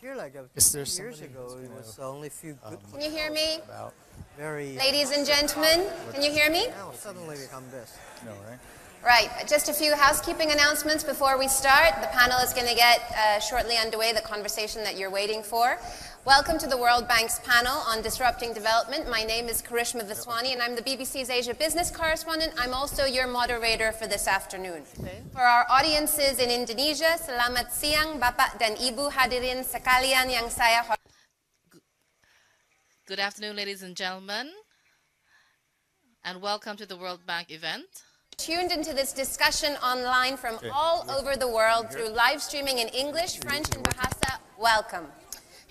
here like a Is there few years somebody ago. who's It was gonna, only a few good Can you hear me? about very Ladies and gentlemen, can you hear me? now suddenly become this. no, right? Right, just a few housekeeping announcements before we start. The panel is going to get shortly underway, the conversation that you're waiting for. Welcome to the World Bank's panel on disrupting development. My name is Karishma Viswani and I'm the BBC's Asia business correspondent. I'm also your moderator for this afternoon. For our audiences in Indonesia, selamat siang Bapak dan Ibu hadirin sekalian yang saya hormati. Good afternoon, ladies and gentlemen, and welcome to the World Bank event. Tuned into this discussion online from all over the world through live streaming in English, French, and Bahasa, welcome.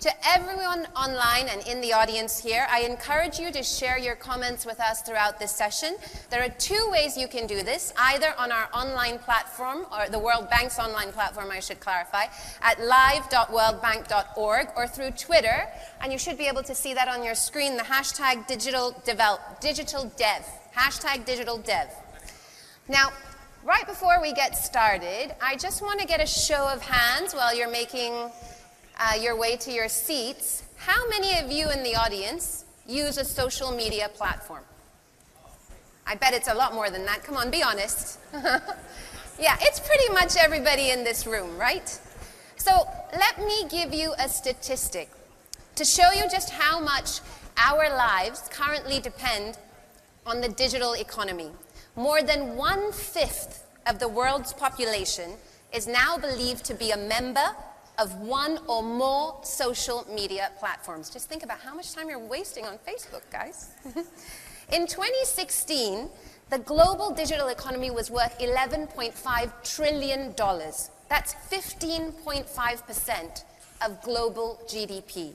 To everyone online and in the audience here, I encourage you to share your comments with us throughout this session. There are two ways you can do this, either on our online platform, or the World Bank's online platform, I should clarify, at live.worldbank.org, or through Twitter, and you should be able to see that on your screen, the hashtag digitaldev, hashtag digitaldev. Now, right before we get started, I just want to get a show of hands while you're making your way to your seats. How many of you in the audience use a social media platform? I bet it's a lot more than that. Come on, be honest. Yeah, it's pretty much everybody in this room, right? So let me give you a statistic to show you just how much our lives currently depend on the digital economy. More than 1/5 of the world's population is now believed to be a member of one or more social media platforms. Just think about how much time you're wasting on Facebook, guys. In 2016, the global digital economy was worth $11.5 trillion. That's 15.5% of global GDP.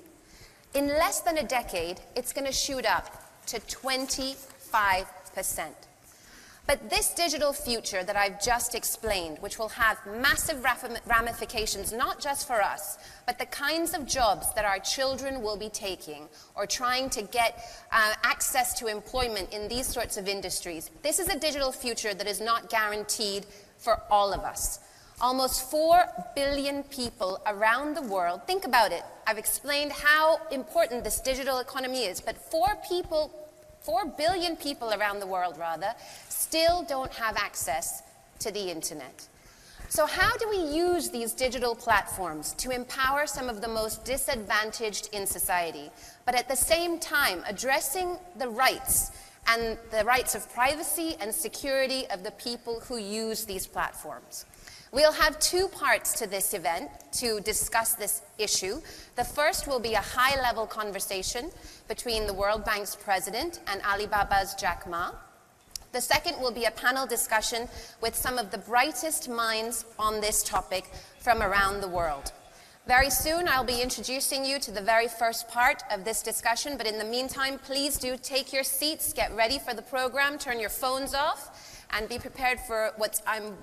In less than a decade, it's going to shoot up to 25%. But this digital future that I've just explained, which will have massive ramifications not just for us, but the kinds of jobs that our children will be taking or trying to get access to employment in these sorts of industries, this is a digital future that is not guaranteed for all of us. Almost 4 billion people around the world, think about it, I've explained how important this digital economy is, but 4 billion people around the world, still don't have access to the internet. So how do we use these digital platforms to empower some of the most disadvantaged in society, but at the same time addressing the rights and the rights of privacy and security of the people who use these platforms? We'll have 2 parts to this event to discuss this issue. The first will be a high-level conversation between the World Bank's president and Alibaba's Jack Ma. The second will be a panel discussion with some of the brightest minds on this topic from around the world. Very soon, I'll be introducing you to the very first part of this discussion, but in the meantime, please do take your seats, get ready for the program, turn your phones off, and be prepared for what I'm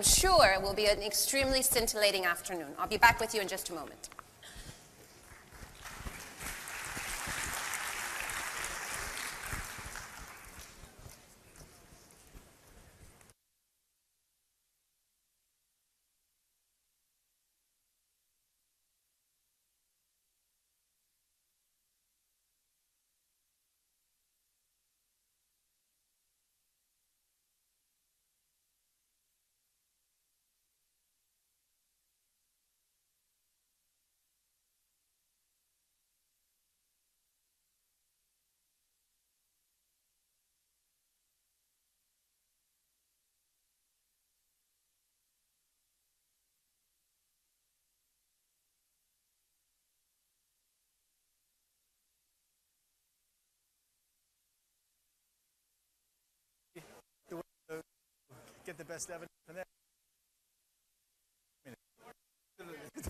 sure, will be an extremely scintillating afternoon. I'll be back with you in just a moment. Get the best evidence from that.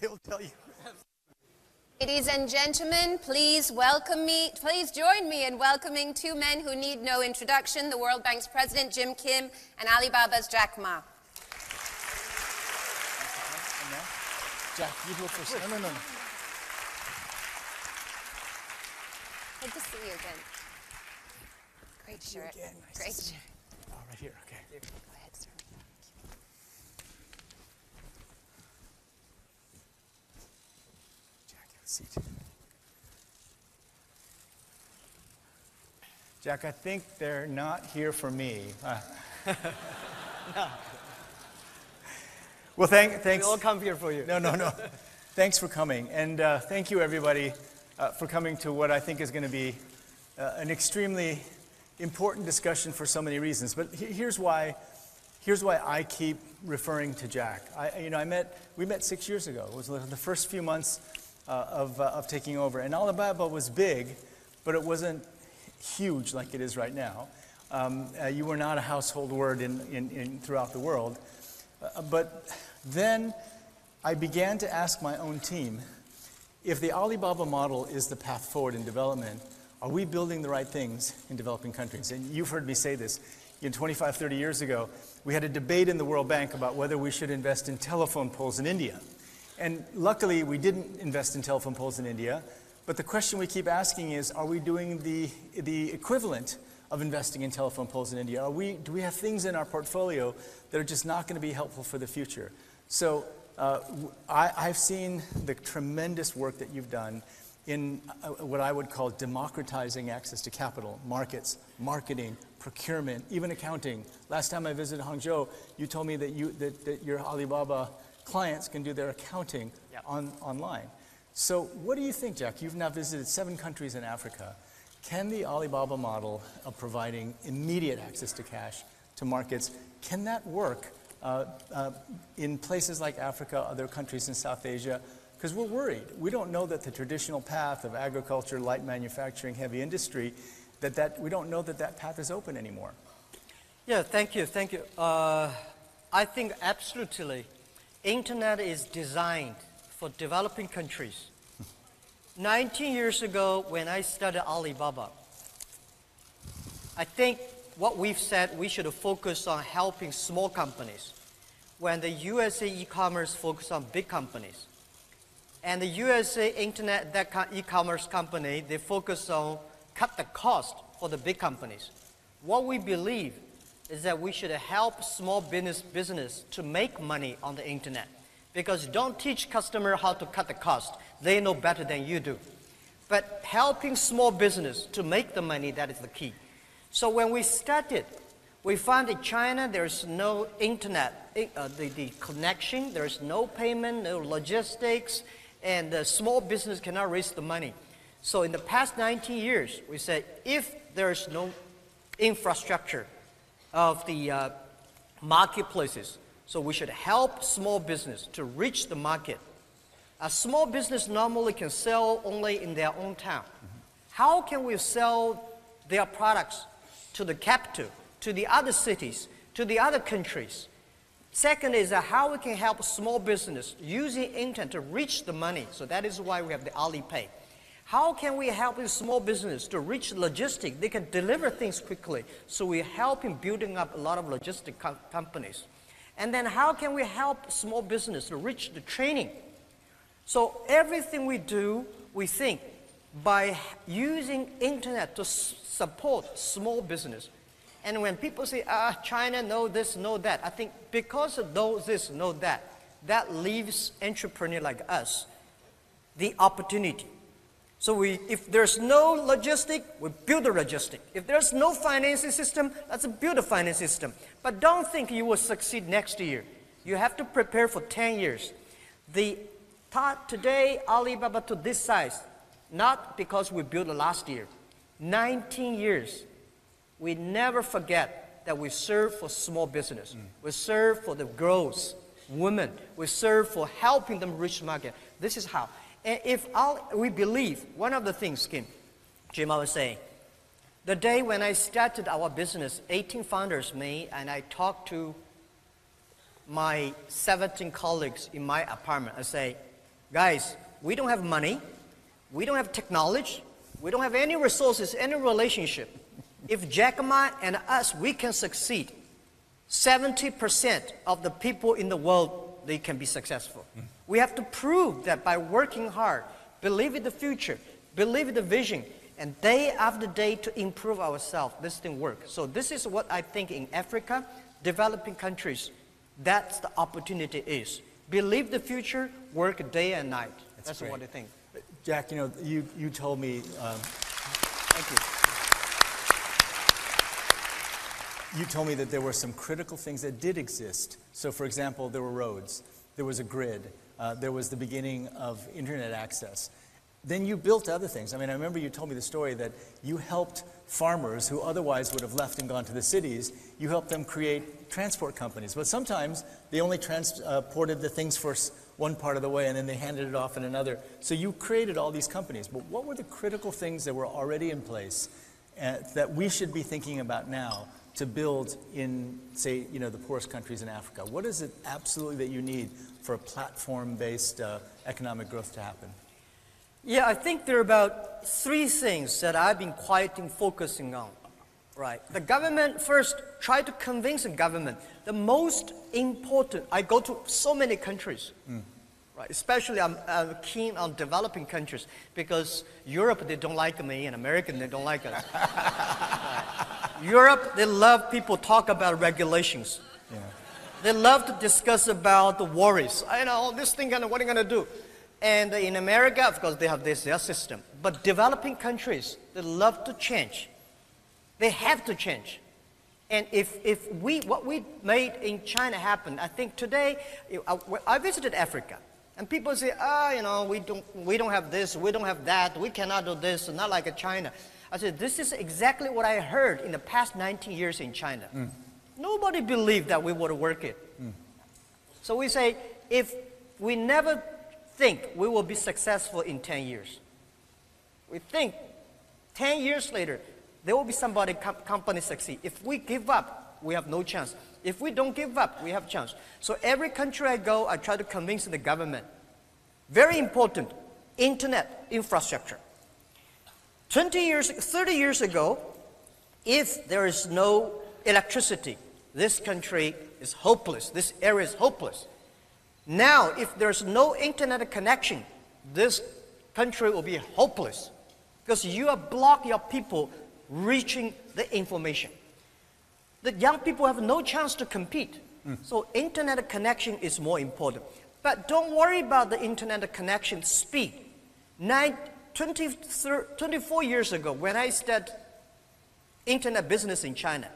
They'll tell you. Ladies and gentlemen, please join me in welcoming 2 men who need no introduction, the World Bank's president, Jim Kim, and Alibaba's Jack Ma. Jack, you go first. No. Good to see you again. Great shirt. Great shirt. Oh, right here, okay. Go ahead, sir. seat. Jack, I think they're not here for me. Well, thanks. We all come here for you. No. Thanks for coming. And thank you, everybody, for coming to what I think is going to be an extremely important discussion for so many reasons. But here's why I keep referring to Jack. We met 6 years ago. It was the first few months of taking over. And Alibaba was big, but it wasn't huge like it is right now. You were not a household word throughout the world. But then I began to ask my own team, if the Alibaba model is the path forward in development, are we building the right things in developing countries? And you've heard me say this. 25, 30 years ago, we had a debate in the World Bank about whether we should invest in telephone poles in India. And luckily, we didn't invest in telephone poles in India. But the question we keep asking is, are we doing the equivalent of investing in telephone poles in India? Do we have things in our portfolio that are just not going to be helpful for the future? So I've seen the tremendous work that you've done in what I would call democratizing access to capital, markets, marketing, procurement, even accounting. Last time I visited Hangzhou, you told me that your Alibaba clients can do their accounting online. So what do you think, Jack? You've now visited 7 countries in Africa. Can the Alibaba model of providing immediate access to cash to markets, can that work in places like Africa, other countries in South Asia? Because we're worried. We don't know that the traditional path of agriculture, light manufacturing, heavy industry, we don't know that path is open anymore. Yeah, thank you. I think absolutely, Internet is designed for developing countries. 19 years ago, when I started Alibaba, I think what we've said, we should focus on helping small companies. When the USA e-commerce focus on big companies. And the USA Internet, that e-commerce company, they focus on cut the cost for the big companies. What we believe is that we should help small business to make money on the Internet. Because don't teach customer how to cut the cost. They know better than you do. But helping small business to make the money, that is the key. So when we started, we found in China there's no Internet, the connection, there's no payment, no logistics, and the small business cannot raise the money. So in the past 19 years, we said if there's no infrastructure of the marketplaces, so we should help small business to reach the market. A small business normally can sell only in their own town. How can we sell their products to the capital, to the other cities, to the other countries? Second is how we can help small business using internet to reach the money. So that is why we have the Alipay. How can we help a small business to reach logistics? They can deliver things quickly. So we help in building up a lot of logistic companies. And then how can we help small business to reach the training? So everything we do, we think by using internet to support small business. And when people say, China, know this, know that, I think because of know this, know that, that leaves entrepreneur like us the opportunity. So if there's no logistic, we build a logistic. If there's no financing system, let's build a financing system. But don't think you will succeed next year. You have to prepare for 10 years. Today, Alibaba to this size, not because we built it last year. 19 years. We never forget that we serve for small business. We serve for the girls, women. We serve for helping them reach the market. This is how. And if we believe, one of the things, Jim, I was saying, the day when I started our business, 18 founders, me, and I talked to my 17 colleagues in my apartment. I say, guys, we don't have money. We don't have technology. We don't have any resources, any relationship. If Jack Ma and us, we can succeed, 70% of the people in the world, they can be successful. We have to prove that by working hard, believe in the future, believe in the vision, and day after day to improve ourselves, this thing works. So this is what I think in Africa, developing countries, that's the opportunity is. Believe the future, work day and night. That's what I think. Jack, you know, you told me, thank you. You told me that there were some critical things that did exist. So for example, there were roads, there was a grid, there was the beginning of internet access. Then you built other things. I mean, I remember you told me the story that you helped farmers who otherwise would have left and gone to the cities, you helped them create transport companies. But sometimes they only transported the things for one part of the way and then they handed it off in another. So you created all these companies. But what were the critical things that were already in place that we should be thinking about now to build in, say, you know, the poorest countries in Africa? What is it absolutely that you need for a platform-based economic growth to happen? Yeah, I think there are about 3 things that I've been quietly focusing on. Right. The government first, try to convince the government. The most important, I go to so many countries, right? Especially I'm keen on developing countries because Europe, they don't like me, and American, they don't like us. Right. Europe, they love people talk about regulations. Yeah. They love to discuss about the worries. I know this thing, what are you going to do? And in America, of course, they have their system. But developing countries, they love to change. They have to change. And if what we made in China happen, I think today, I visited Africa. And people say, you know, we don't have this, we don't have that, we cannot do this, not like China. I said, this is exactly what I heard in the past 19 years in China. Nobody believed that we would work it. So we say, if we never think we will be successful in 10 years. We think 10 years later, there will be somebody, company succeed. If we give up, we have no chance. If we don't give up, we have a chance. So every country I go, I try to convince the government. Very important, internet infrastructure. 30 years ago, if there is no electricity, this country is hopeless. This area is hopeless. Now, if there's no internet connection, this country will be hopeless because you have blocked your people reaching the information. The young people have no chance to compete. So internet connection is more important. But don't worry about the internet connection speed. 24 years ago, when I started internet business in China,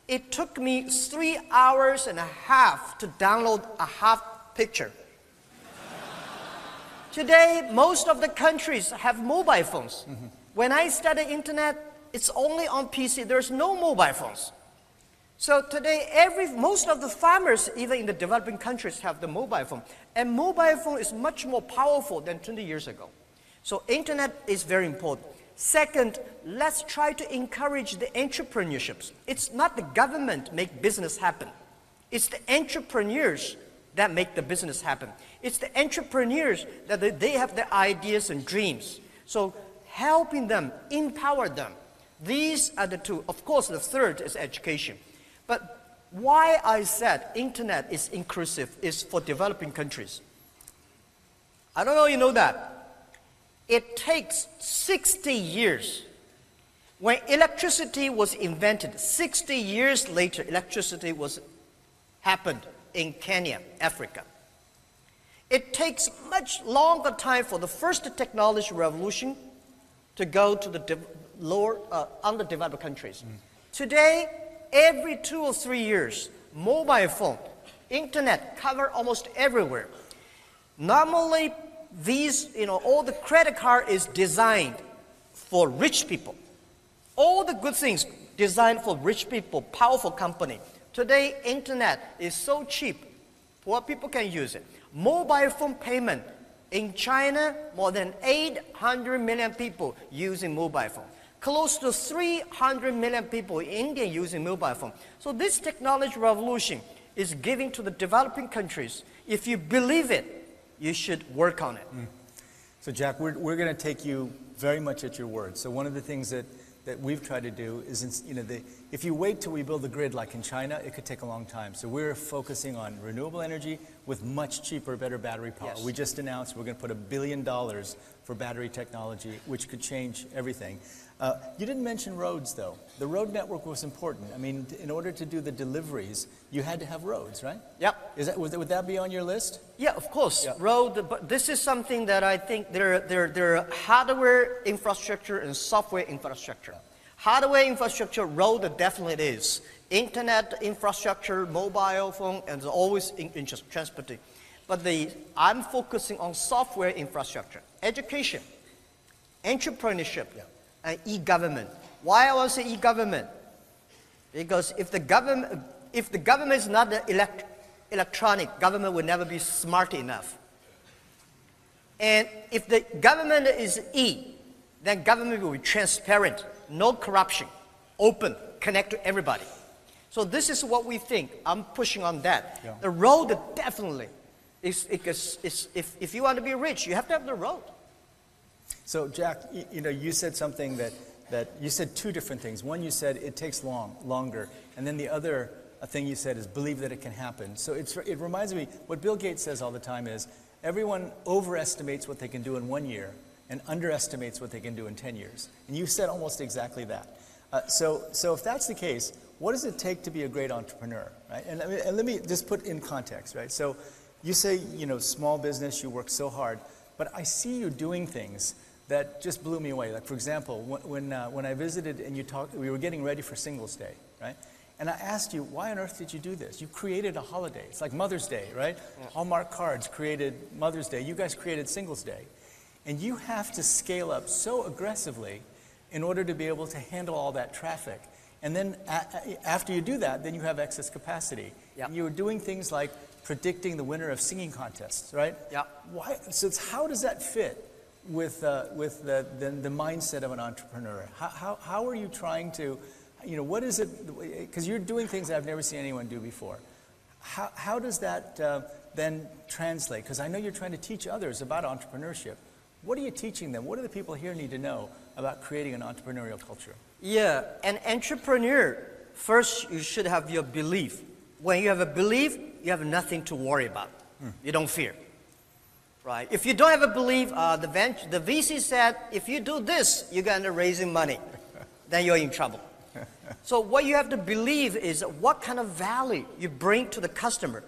it took me 3 hours and a half to download a half picture. Today, most of the countries have mobile phones. When I started internet, it's only on PC. There's no mobile phones. So today, most of the farmers, even in the developing countries, have the mobile phone. And mobile phone is much more powerful than 20 years ago. So internet is very important. Second, let's try to encourage the entrepreneurships. It's not the government make business happen. It's the entrepreneurs that make the business happen. It's the entrepreneurs that they have their ideas and dreams. So helping them, empower them. These are the 2. Of course, the third is education. But why I said internet is inclusive is for developing countries. I don't know if you know that. It takes 60 years. When electricity was invented, 60 years later, electricity happened in Kenya, Africa. It takes much longer time for the first technology revolution to go to the underdeveloped countries. Today, every 2 or 3 years, mobile phone, internet cover almost everywhere. Normally, all the credit card is designed for rich people. All the good things designed for rich people, powerful company. Today, internet is so cheap, poor people can use it. Mobile phone payment. In China, more than 800 million people using mobile phone. Close to 300 million people in India using mobile phone. So this technology revolution is giving to the developing countries. If you believe it, you should work on it. So Jack, we're going to take you very much at your word. So one of the things that we've tried to do is, if you wait till we build the grid like in China, it could take a long time. So we're focusing on renewable energy with much cheaper, better battery power. Yes. We just announced we're going to put $1 billion for battery technology, which could change everything. You didn't mention roads, though. The road network was important. I mean, in order to do the deliveries, you had to have roads, right? Yep. Would that be on your list? Yeah, of course. Yeah. Road, but this is something that I think there are hardware infrastructure and software infrastructure. Hardware infrastructure, road definitely is. Internet infrastructure, mobile phone, and always in transporting. But I'm focusing on software infrastructure, education, entrepreneurship, and e-government. Why I want to say e-government? Because if the government is not electronic, government will never be smart enough. And if the government is E, then government will be transparent, no corruption, open, connect to everybody. So this is what we think. I'm pushing on that. Yeah. The road definitely is if you want to be rich, you have to have the road. So Jack, you said something that you said two different things. One, you said it takes longer, and then the other thing you said is believe that it can happen. So it reminds me, what Bill Gates says all the time is everyone overestimates what they can do in 1 year and underestimates what they can do in 10 years. And you said almost exactly that. So if that's the case, what does it take to be a great entrepreneur, right? And let me just put in context, right? So you say, small business, you work so hard, but I see you doing things that just blew me away. Like, for example, when I visited and we were getting ready for Singles Day, right? And I asked you, why on earth did you do this? You created a holiday. It's like Mother's Day, right? Yeah. Hallmark Cards created Mother's Day. You guys created Singles Day. And you have to scale up so aggressively in order to be able to handle all that traffic. And then after you do that, then you have excess capacity. Yep. And you were doing things like predicting the winner of singing contests, right? Yeah. So how does that fit with the mindset of an entrepreneur? How are you trying to, what is it, because you're doing things I've never seen anyone do before. How does that then translate? Because I know you're trying to teach others about entrepreneurship. What are you teaching them? What do the people here need to know about creating an entrepreneurial culture? Yeah, an entrepreneur, first you should have your belief. When you have a belief, you have nothing to worry about. You don't fear. Right? If you don't have a belief, the VC said, if you do this, you're going to raise money. Then you're in trouble. So what you have to believe is what kind of value you bring to the customer.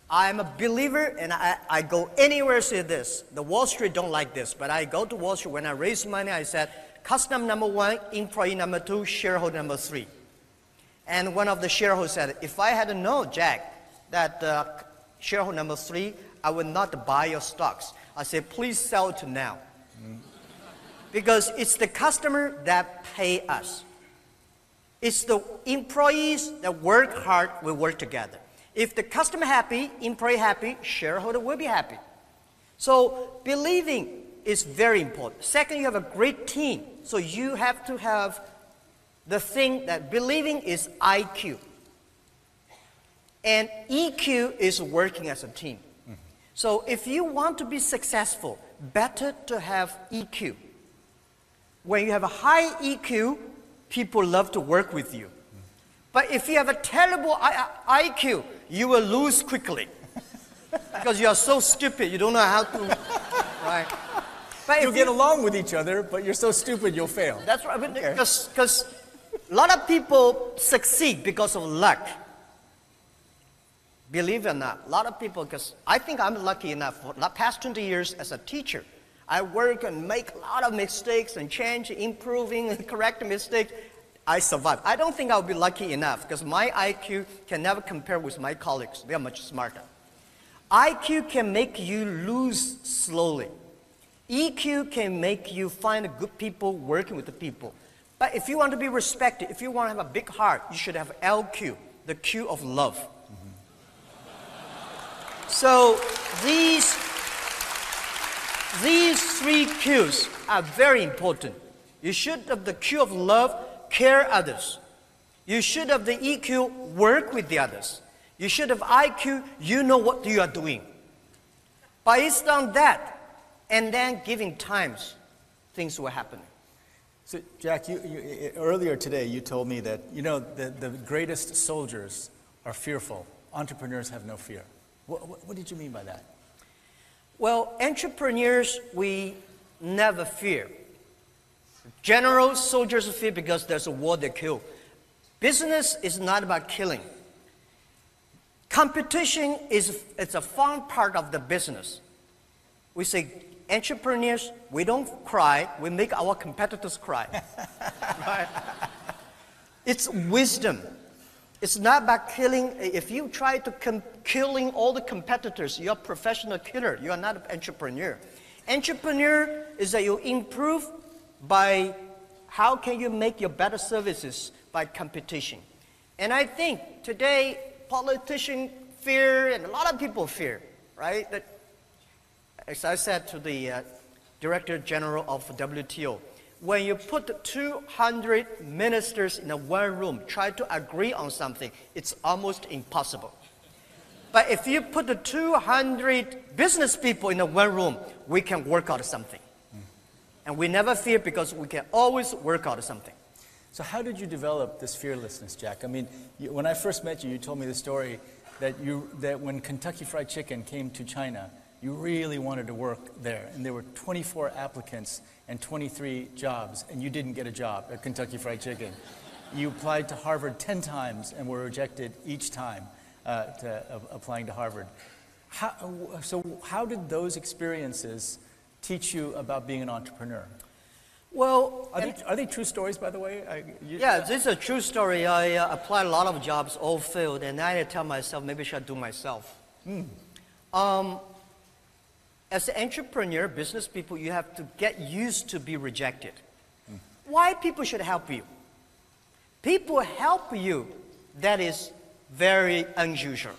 I'm a believer, and I go anywhere say this. The Wall Street don't like this, but I go to Wall Street. When I raise money, I said, customer number 1, employee number 2, shareholder number 3. And one of the shareholders said, if I had known, Jack, that shareholder number 3, I would not buy your stocks. I said, please sell it now. Because it's the customer that pay us. It's the employees that work hard, we work together. If the customer happy, employee happy, shareholder will be happy. So believing is very important. Second, you have a great team. So you have to have the thing that believing is IQ. And EQ is working as a team. So if you want to be successful, better to have EQ. When you have a high EQ, people love to work with you. But if you have a terrible IQ, you will lose quickly. Because you are so stupid, you don't know how to, right? But You'll get along with each other, but you're so stupid you'll fail. That's right, because a lot of people succeed because of luck. Believe it or not, a lot of people, because I think I'm lucky enough, for the past 20 years as a teacher, I work and make a lot of mistakes and change, improving, and correct mistakes. I survive. I don't think I'll be lucky enough because my IQ can never compare with my colleagues. They are much smarter. IQ can make you lose slowly. EQ can make you find good people working with the people. But if you want to be respected, if you want to have a big heart, you should have LQ, the Q of love. So these 3 Qs are very important. You should have the Q of love, care others. You should have the EQ, work with the others. You should have IQ, you know what you are doing. Based on that, and then giving times, things will happen. So, Jack, earlier today you told me that, the greatest soldiers are fearful. Entrepreneurs have no fear. What did you mean by that? Well, entrepreneurs, we never fear. Generals, soldiers fear because there's a war they kill. Business is not about killing. Competition it's a fun part of the business. We say, entrepreneurs, we don't cry, we make our competitors cry. Right? It's wisdom. It's not about killing. If you try to killing all the competitors, you're a professional killer. You are not an entrepreneur. Entrepreneur is that you improve by how can you make your better services by competition. And I think today politicians fear and a lot of people fear, right? That, as I said to the Director General of WTO, when you put 200 ministers in one room, try to agree on something, it's almost impossible. But if you put the 200 business people in one room, we can work out something. And we never fear because we can always work out something. So how did you develop this fearlessness, Jack? I mean, when I first met you, you told me the story that when Kentucky Fried Chicken came to China, you really wanted to work there. And there were 24 applicants and 23 jobs, and you didn't get a job at Kentucky Fried Chicken. You applied to Harvard 10 times and were rejected each time applying to Harvard. How did those experiences teach you about being an entrepreneur? Well, are they true stories, by the way? Yeah, this is a true story. I applied a lot of jobs, all failed, and I tell myself, maybe I should do myself. As an entrepreneur, business people, you have to get used to be rejected. Why people should help you? People help you, that is very unusual.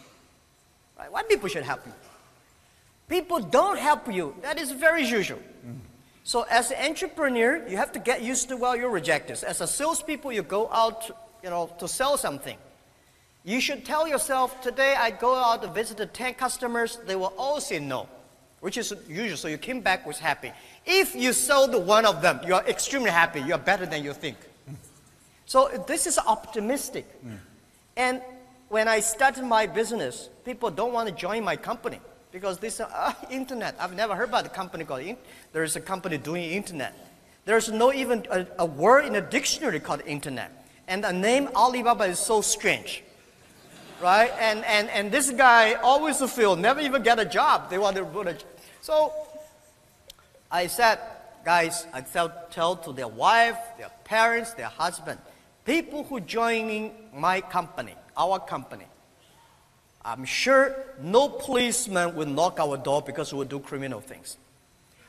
Right? Why people should help you? People don't help you, that is very usual. So as an entrepreneur, you have to get used to, you're rejected. As a salespeople, you go out, to sell something. You should tell yourself, today I go out to visit 10 customers, they will all say no, which is usual, so you came back with happy. If you sold one of them, you are extremely happy, you are better than you think. So this is optimistic. And when I started my business, people don't want to join my company. Because this internet, I've never heard about a company called there is a company doing internet. There's no even a word in a dictionary called internet. And the name Alibaba is so strange, right? And this guy always failed, never even get a job. They want to put a. So I said, guys, I tell to their wife, their parents, their husband, people who joining my company, our company, I'm sure no policeman will knock our door because we'll do criminal things.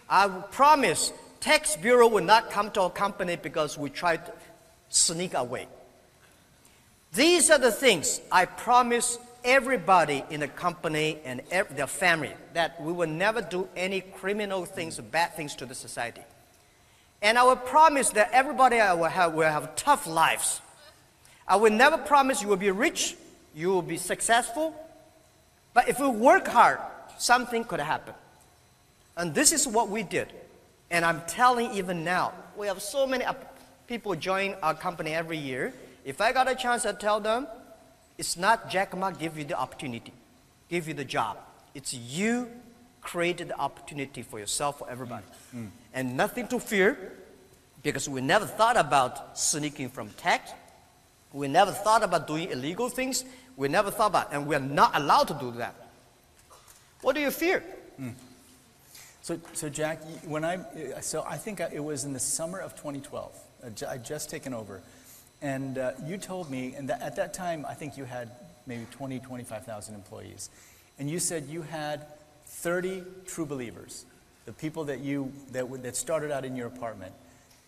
I promise tax bureau will not come to our company because we try to sneak away. These are the things I promise everybody in the company and their family, that we will never do any criminal things or bad things to the society. And I will promise that everybody will have tough lives. I will never promise you will be rich, you will be successful. But if we work hard, something could happen. And this is what we did. And I'm telling even now, we have so many people join our company every year. If I got a chance, I tell them, it's not Jack Ma give you the opportunity, give you the job. It's you created the opportunity for yourself, for everybody. And nothing to fear, because we never thought about sneaking from tax. We never thought about doing illegal things. We never thought about, and we're not allowed to do that. What do you fear? So Jack, I think it was in the summer of 2012. I'd just taken over, and you told me, and at that time I think you had maybe 25,000 employees, and you said you had 30 true believers, the people that started out in your apartment,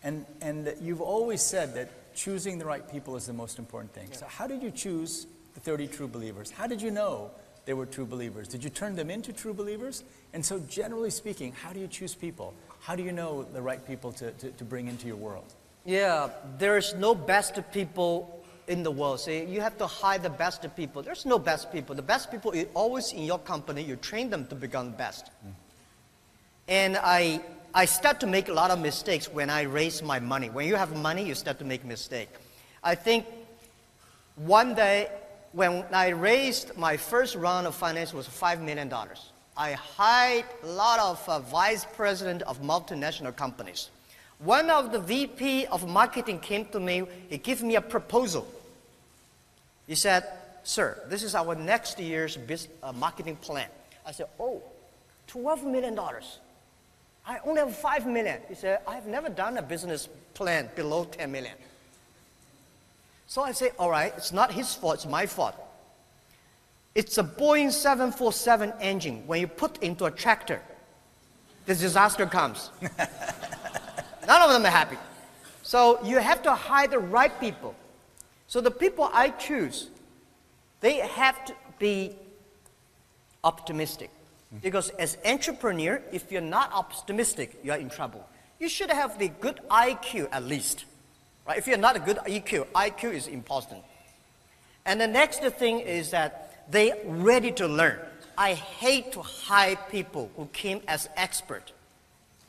and you've always said that choosing the right people is the most important thing. So how did you choose the 30 true believers? How did you know they were true believers? Did you turn them into true believers? And so generally speaking, how do you choose people? How do you know the right people to bring into your world? Yeah, there's no best people in the world. See, you have to hire the best people. There's no best people. The best people are always in your company. You train them to become best. And I I start to make a lot of mistakes when I raise my money. When you have money, you start to make mistakes. I think one day when I raised my first round of finance was $5 million. I hired a lot of vice president of multinational companies. One of the VP of marketing came to me, he gave me a proposal. He said, sir, this is our next year's marketing plan. I said, oh, $12 million. I only have $5 million. He said, I've never done a business plan below $10 million. So I say, all right, it's not his fault, it's my fault. It's a Boeing 747 engine. When you put into a tractor, the disaster comes. None of them are happy. So you have to hire the right people. So the people I choose, they have to be optimistic. Because as entrepreneur, if you're not optimistic, you're in trouble. You should have the good IQ at least. Right? If you're not a good IQ is important. And the next thing is that they're ready to learn. I hate to hire people who came as expert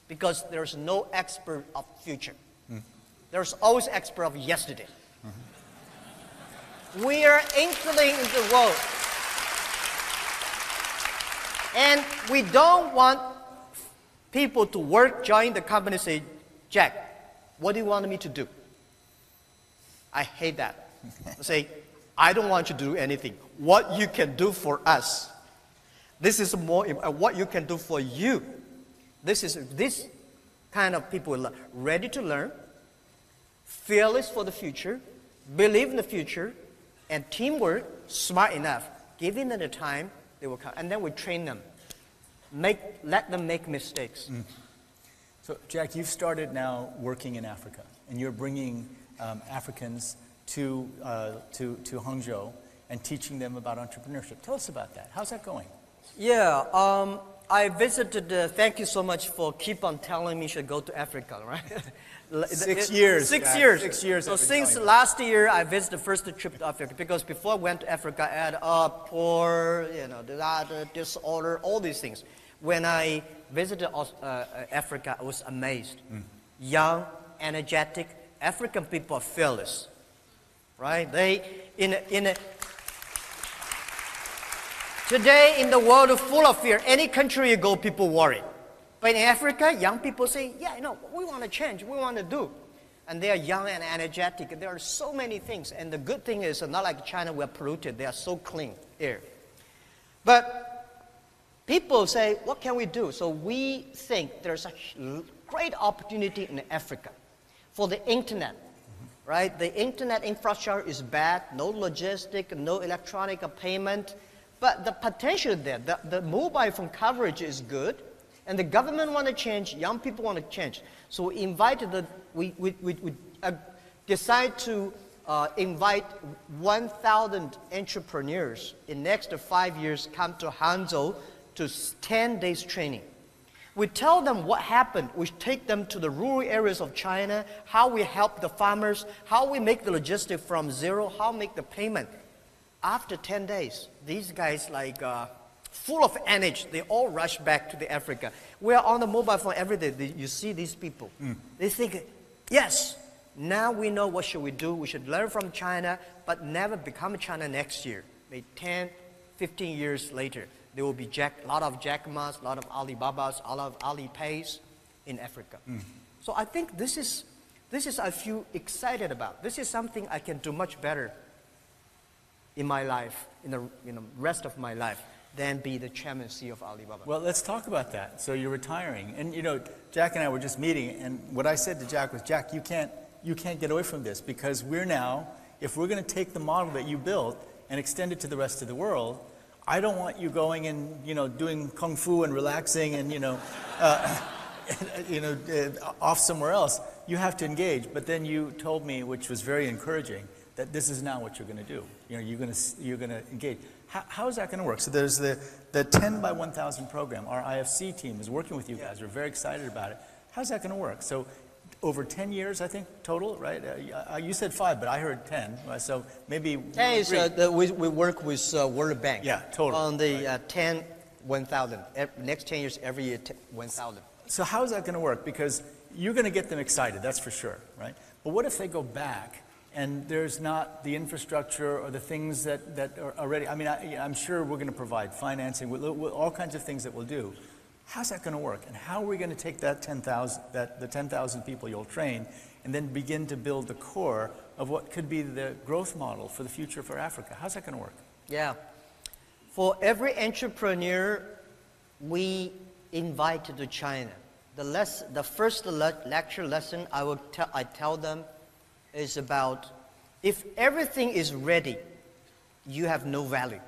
because there's no expert of future. There's always expert of yesterday. We are entering into the world. And we don't want people to work, join the company, say, Jack, what do you want me to do? I hate that. I say, I don't want you to do anything. What you can do for us. This is more what you can do for you. This kind of people are ready to learn, fearless for the future, believe in the future, and teamwork, smart enough. Giving them the time, they will come. And then we train them. Let them make mistakes. So, Jack, you've started now working in Africa, and you're bringing Africans to Hangzhou and teaching them about entrepreneurship. Tell us about that. How's that going? Yeah, I visited, thank you so much for keep on telling me you should go to Africa, right? 6 years. 6 years. 6 years. So since last year, I visited the first trip to Africa, because before I went to Africa, I had poor, disorder, all these things. When I visited Africa, I was amazed. Young, energetic, African people are fearless, right? Today in the world full of fear, any country you go, people worry. But in Africa, young people say, yeah, we want to change, we want to do. And they are young and energetic. There are so many things. And the good thing is, not like China, we're polluted. They are so clean air. But people say, what can we do? So we think there's a great opportunity in Africa for the internet, right? The internet infrastructure is bad, no logistic, no electronic payment. But the potential there, the mobile phone coverage is good. And the government want to change, young people want to change. So we decide to invite 1,000 entrepreneurs in next 5 years come to Hangzhou to 10 days training. We tell them what happened. We take them to the rural areas of China, how we help the farmers, how we make the logistics from zero, how we make the payment. After 10 days, these guys full of energy, they all rush back to the Africa. We are on the mobile phone every day. You see these people. They think, yes, now we know what should we do. We should learn from China, but never become China next year. Maybe 10, 15 years later, there will be a lot of Jack Ma's, a lot of Alibabas, a lot of Alipays in Africa. So I think this is I feel excited about. This is something I can do much better in my life, in the rest of my life, than be the chairman and CEO of Alibaba. Well, let's talk about that. So you're retiring, and Jack and I were just meeting, and what I said to Jack was, Jack, you can't get away from this, because we're now, if we're going to take the model that you built and extend it to the rest of the world, I don't want you going and doing kung fu and relaxing and off somewhere else. You have to engage. But then you told me, which was very encouraging, that this is now what you're going to do. You're going to engage. How is that going to work? So there's the 10 by 1,000 program. Our IFC team is working with you guys. We're very excited about it. How's that going to work? So over 10 years, I think, total, right? You said 5, but I heard 10. Right? So maybe 10 is, we work with World Bank. Yeah, totally. On the 10, 1,000. Next 10 years, every year, 1,000. So how is that going to work? Because you're going to get them excited, that's for sure, right? But what if they go back and there's not the infrastructure or the things that are already, I mean, I'm sure we're going to provide financing, all kinds of things that we'll do. How's that going to work? And how are we going to take that 10,000, the 10,000 people you'll train and then begin to build the core of what could be the growth model for the future for Africa? How's that going to work? Yeah. For every entrepreneur we invite to China, the first lecture lesson I tell them is about, if everything is ready, you have no value.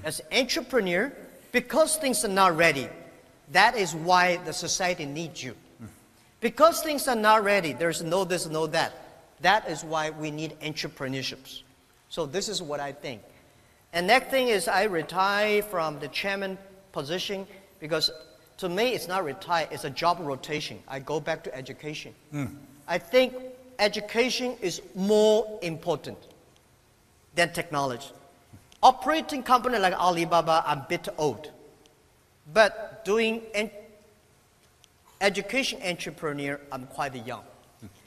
As an entrepreneur, because things are not ready, that is why the society needs you. Because things are not ready, there's no this, no that. That is why we need entrepreneurships. So this is what I think. And next thing is I retire from the chairman position because to me it's not retire, it's a job rotation. I go back to education. I think education is more important than technology. Operating company like Alibaba, I'm a bit old. But doing education entrepreneur, I'm quite young.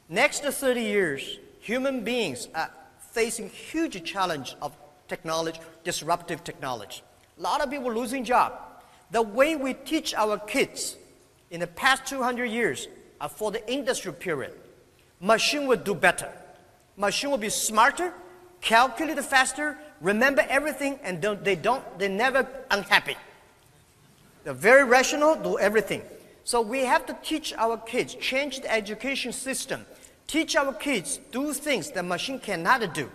Next 30 years, human beings are facing huge challenge of technology, disruptive technology. A lot of people losing job. The way we teach our kids in the past 200 years are for the industrial period. Machine will do better. Machine will be smarter, calculate faster, remember everything, and they're never unhappy. They're very rational, do everything. So we have to teach our kids, change the education system, teach our kids do things the machine cannot do.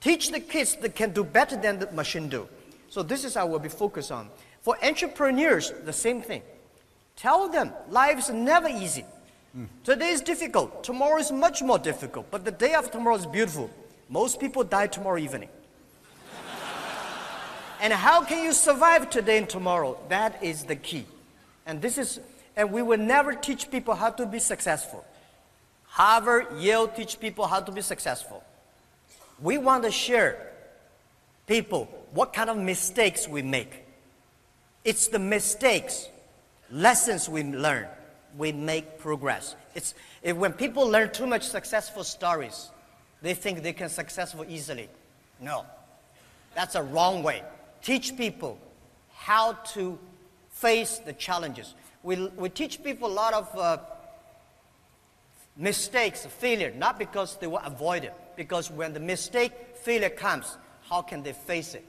Teach the kids that can do better than the machine do. So this is how we'll be focused on. For entrepreneurs, the same thing. Tell them life is never easy. Today is difficult, tomorrow is much more difficult, but the day after tomorrow is beautiful. Most people die tomorrow evening. And how can you survive today and tomorrow? That is the key. And we will never teach people how to be successful. Harvard, Yale teach people how to be successful. We want to share people what kind of mistakes we make. It's the mistakes, lessons we learn, we make progress. When people learn too much successful stories, they think they can successful easily. No, that's a wrong way. Teach people how to face the challenges. We teach people a lot of mistakes, failure, not because they will avoid it, because when the mistake, failure comes, how can they face it?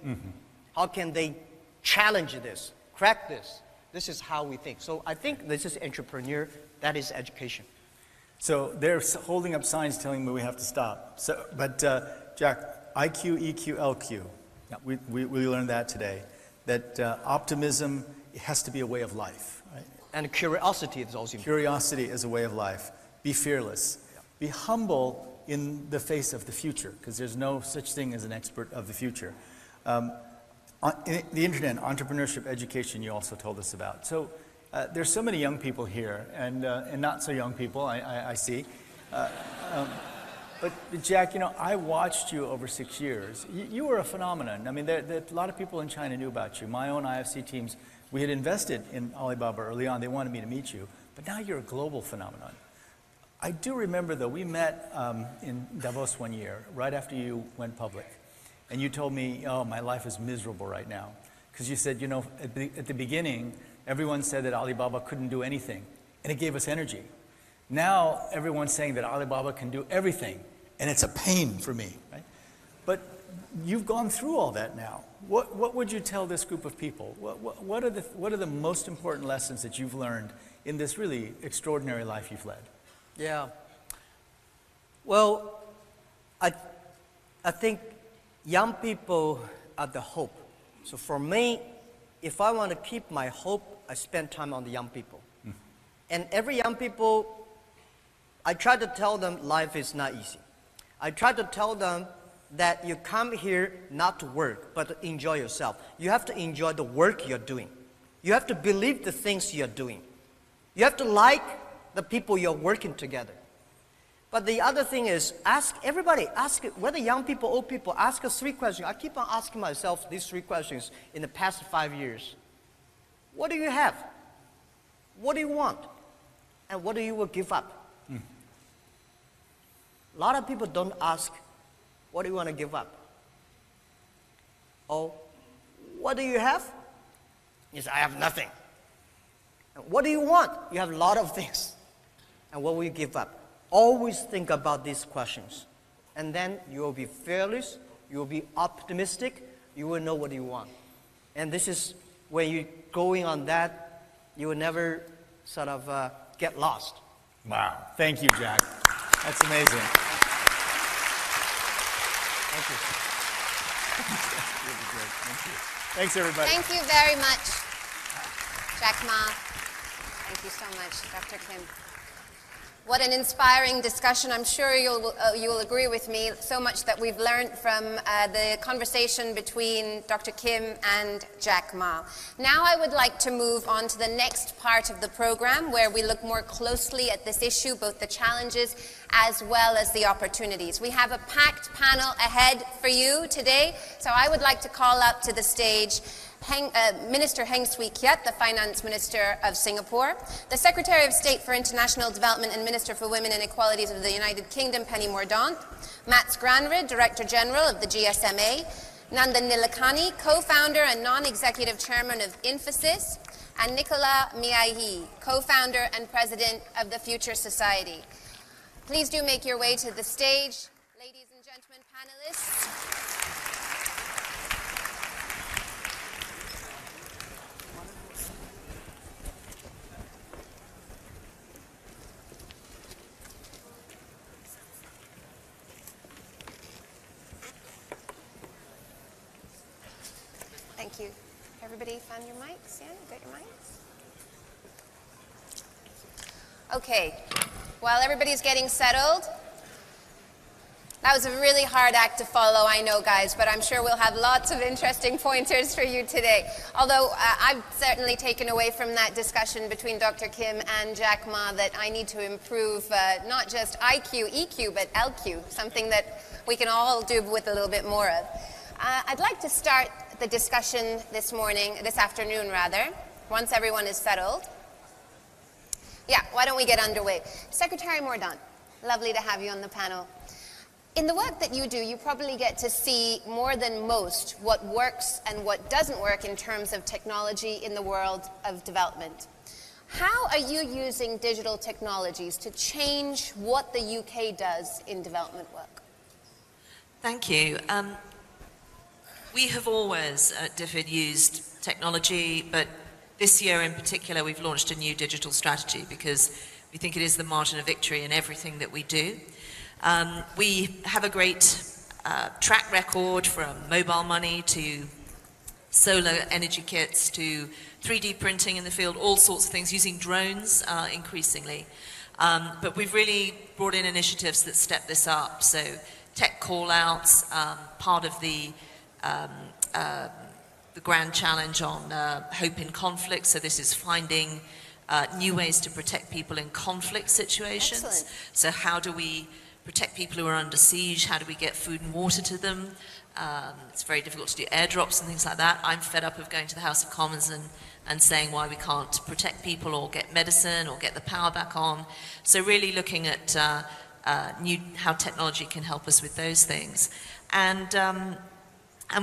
How can they challenge this, crack this? This is how we think. So I think this is entrepreneur, that is education. So they're holding up signs telling me we have to stop. But Jack, IQ, EQ, LQ. We learned that today, that optimism has to be a way of life. Right? And curiosity is also important. Curiosity is a way of life. Be fearless. Be humble in the face of the future, because there's no such thing as an expert of the future. The internet, entrepreneurship, education, you also told us about. So there's so many young people here, and not so young people, I see. But Jack, you know, I watched you over 6 years. You were a phenomenon. I mean, a lot of people in China knew about you. My own IFC teams, we had invested in Alibaba early on. They wanted me to meet you. But now you're a global phenomenon. I do remember, though, we met in Davos one year, right after you went public. And you told me, oh, my life is miserable right now. Because you said, you know, at the beginning, everyone said that Alibaba couldn't do anything. And it gave us energy. Now, everyone's saying that Alibaba can do everything, and it's a pain for me, right? But you've gone through all that now. What would you tell this group of people? What are the most important lessons that you've learned in this really extraordinary life you've led? Yeah. Well, I think young people are the hope. So for me, if I want to keep my hope, I spend time on the young people. And every young people, I try to tell them life is not easy. I try to tell them that you come here not to work, but to enjoy yourself. You have to enjoy the work you're doing. You have to believe the things you're doing. You have to like the people you're working together. But the other thing is, ask everybody, whether young people, old people, ask us 3 questions. I keep on asking myself these 3 questions in the past 5 years. What do you have? what do you want? And what do you will give up? A lot of people don't ask, what do you want to give up? Oh, what do you have? You say, I have nothing. And what do you want? You have a lot of things. And what will you give up? Always think about these questions. And then you will be fearless, you will be optimistic, you will know what you want. And this is when you're going on that, you will never sort of get lost. Wow. Thank you, Jack. That's amazing. Thank you. Thanks, everybody. Thank you very much, Jack Ma. Thank you so much, Dr. Kim. What an inspiring discussion. I'm sure you'll agree with me, so much that we've learned from the conversation between Dr. Kim and Jack Ma. Now I would like to move on to the next part of the program, where we look more closely at this issue, both the challenges as well as the opportunities. We have a packed panel ahead for you today, so I would like to call up to the stage Minister Heng Swee Keat, the Finance Minister of Singapore, the Secretary of State for International Development and Minister for Women and Equalities of the United Kingdom, Penny Mordaunt, Mats Granrud, Director General of the GSMA, Nandan Nilekani, Co-founder and Non-Executive Chairman of Infosys, and Nicola Miahi, Co-founder and President of the Future Society. Please do make your way to the stage, ladies and gentlemen, panelists. Thank you. Everybody found your mics? Yeah, you got your mics? Okay. While everybody's getting settled, that was a really hard act to follow, I know, guys, but I'm sure we'll have lots of interesting pointers for you today. Although I've certainly taken away from that discussion between Dr. Kim and Jack Ma that I need to improve not just IQ, EQ, but LQ, something that we can all do with a little bit more of. I'd like to start the discussion this afternoon, once everyone is settled. Yeah, why don't we get underway? Secretary Mordaunt, lovely to have you on the panel. In the work that you do, you probably get to see more than most what works and what doesn't work in terms of technology in the world of development. How are you using digital technologies to change what the UK does in development work? Thank you. We have always at DFID used technology, but this year in particular we've launched a new digital strategy because we think it is the margin of victory in everything that we do. We have a great track record, from mobile money to solar energy kits to 3D printing in the field, all sorts of things, using drones increasingly. But we've really brought in initiatives that step this up. So tech call-outs, part of the grand challenge on Hope in Conflict. So this is finding new ways to protect people in conflict situations. Excellent. So how do we protect people who are under siege? How do we get food and water to them? It's very difficult to do airdrops and things like that. I'm fed up of going to the House of Commons and saying why we can't protect people or get medicine or get the power back on. So really looking at how technology can help us with those things. And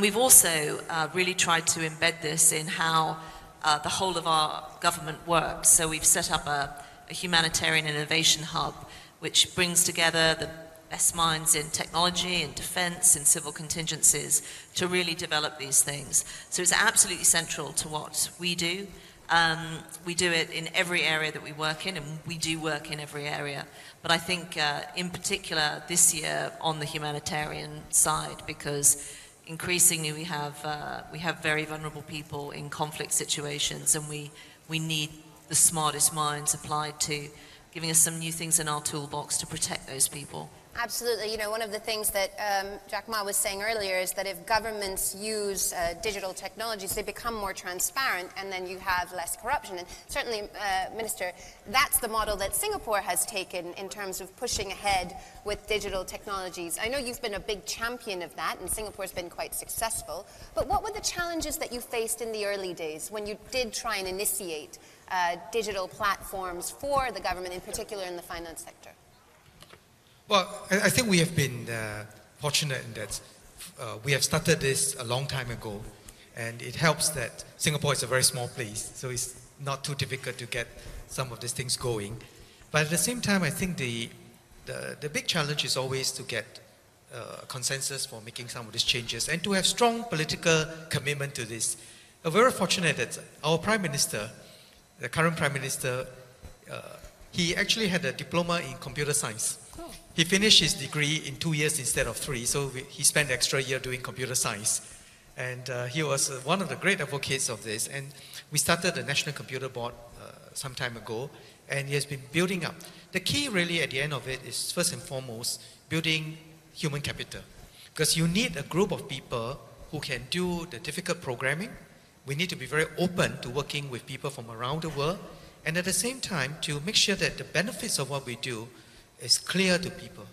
we've also really tried to embed this in how the whole of our government works. So we've set up a humanitarian innovation hub, which brings together the best minds in technology, in defense, in civil contingencies to really develop these things. So it's absolutely central to what we do. We do it in every area that we work in, and we do work in every area. But I think in particular this year on the humanitarian side, because increasingly we have very vulnerable people in conflict situations, and we need the smartest minds applied to giving us some new things in our toolbox to protect those people. Absolutely. You know, one of the things that Jack Ma was saying earlier is that if governments use digital technologies, they become more transparent, and then you have less corruption. And certainly, Minister, that's the model that Singapore has taken in terms of pushing ahead with digital technologies. I know you've been a big champion of that, and Singapore's been quite successful. But what were the challenges that you faced in the early days when you did try and initiate digital platforms for the government, in particular in the finance sector? Well, I think we have been fortunate in that we have started this a long time ago, and it helps that Singapore is a very small place, so it's not too difficult to get some of these things going. But at the same time, I think the big challenge is always to get consensus for making some of these changes and to have strong political commitment to this. We're very fortunate that our Prime Minister, the current Prime Minister, he actually had a diploma in computer science. Cool. He finished his degree in 2 years instead of 3, so he spent the extra year doing computer science. And he was one of the great advocates of this. And we started the National Computer Board some time ago, and he has been building up. The key really at the end of it is first and foremost building human capital, because you need a group of people who can do the difficult programming. We need to be very open to working with people from around the world, and at the same time to make sure that the benefits of what we do is clear to people.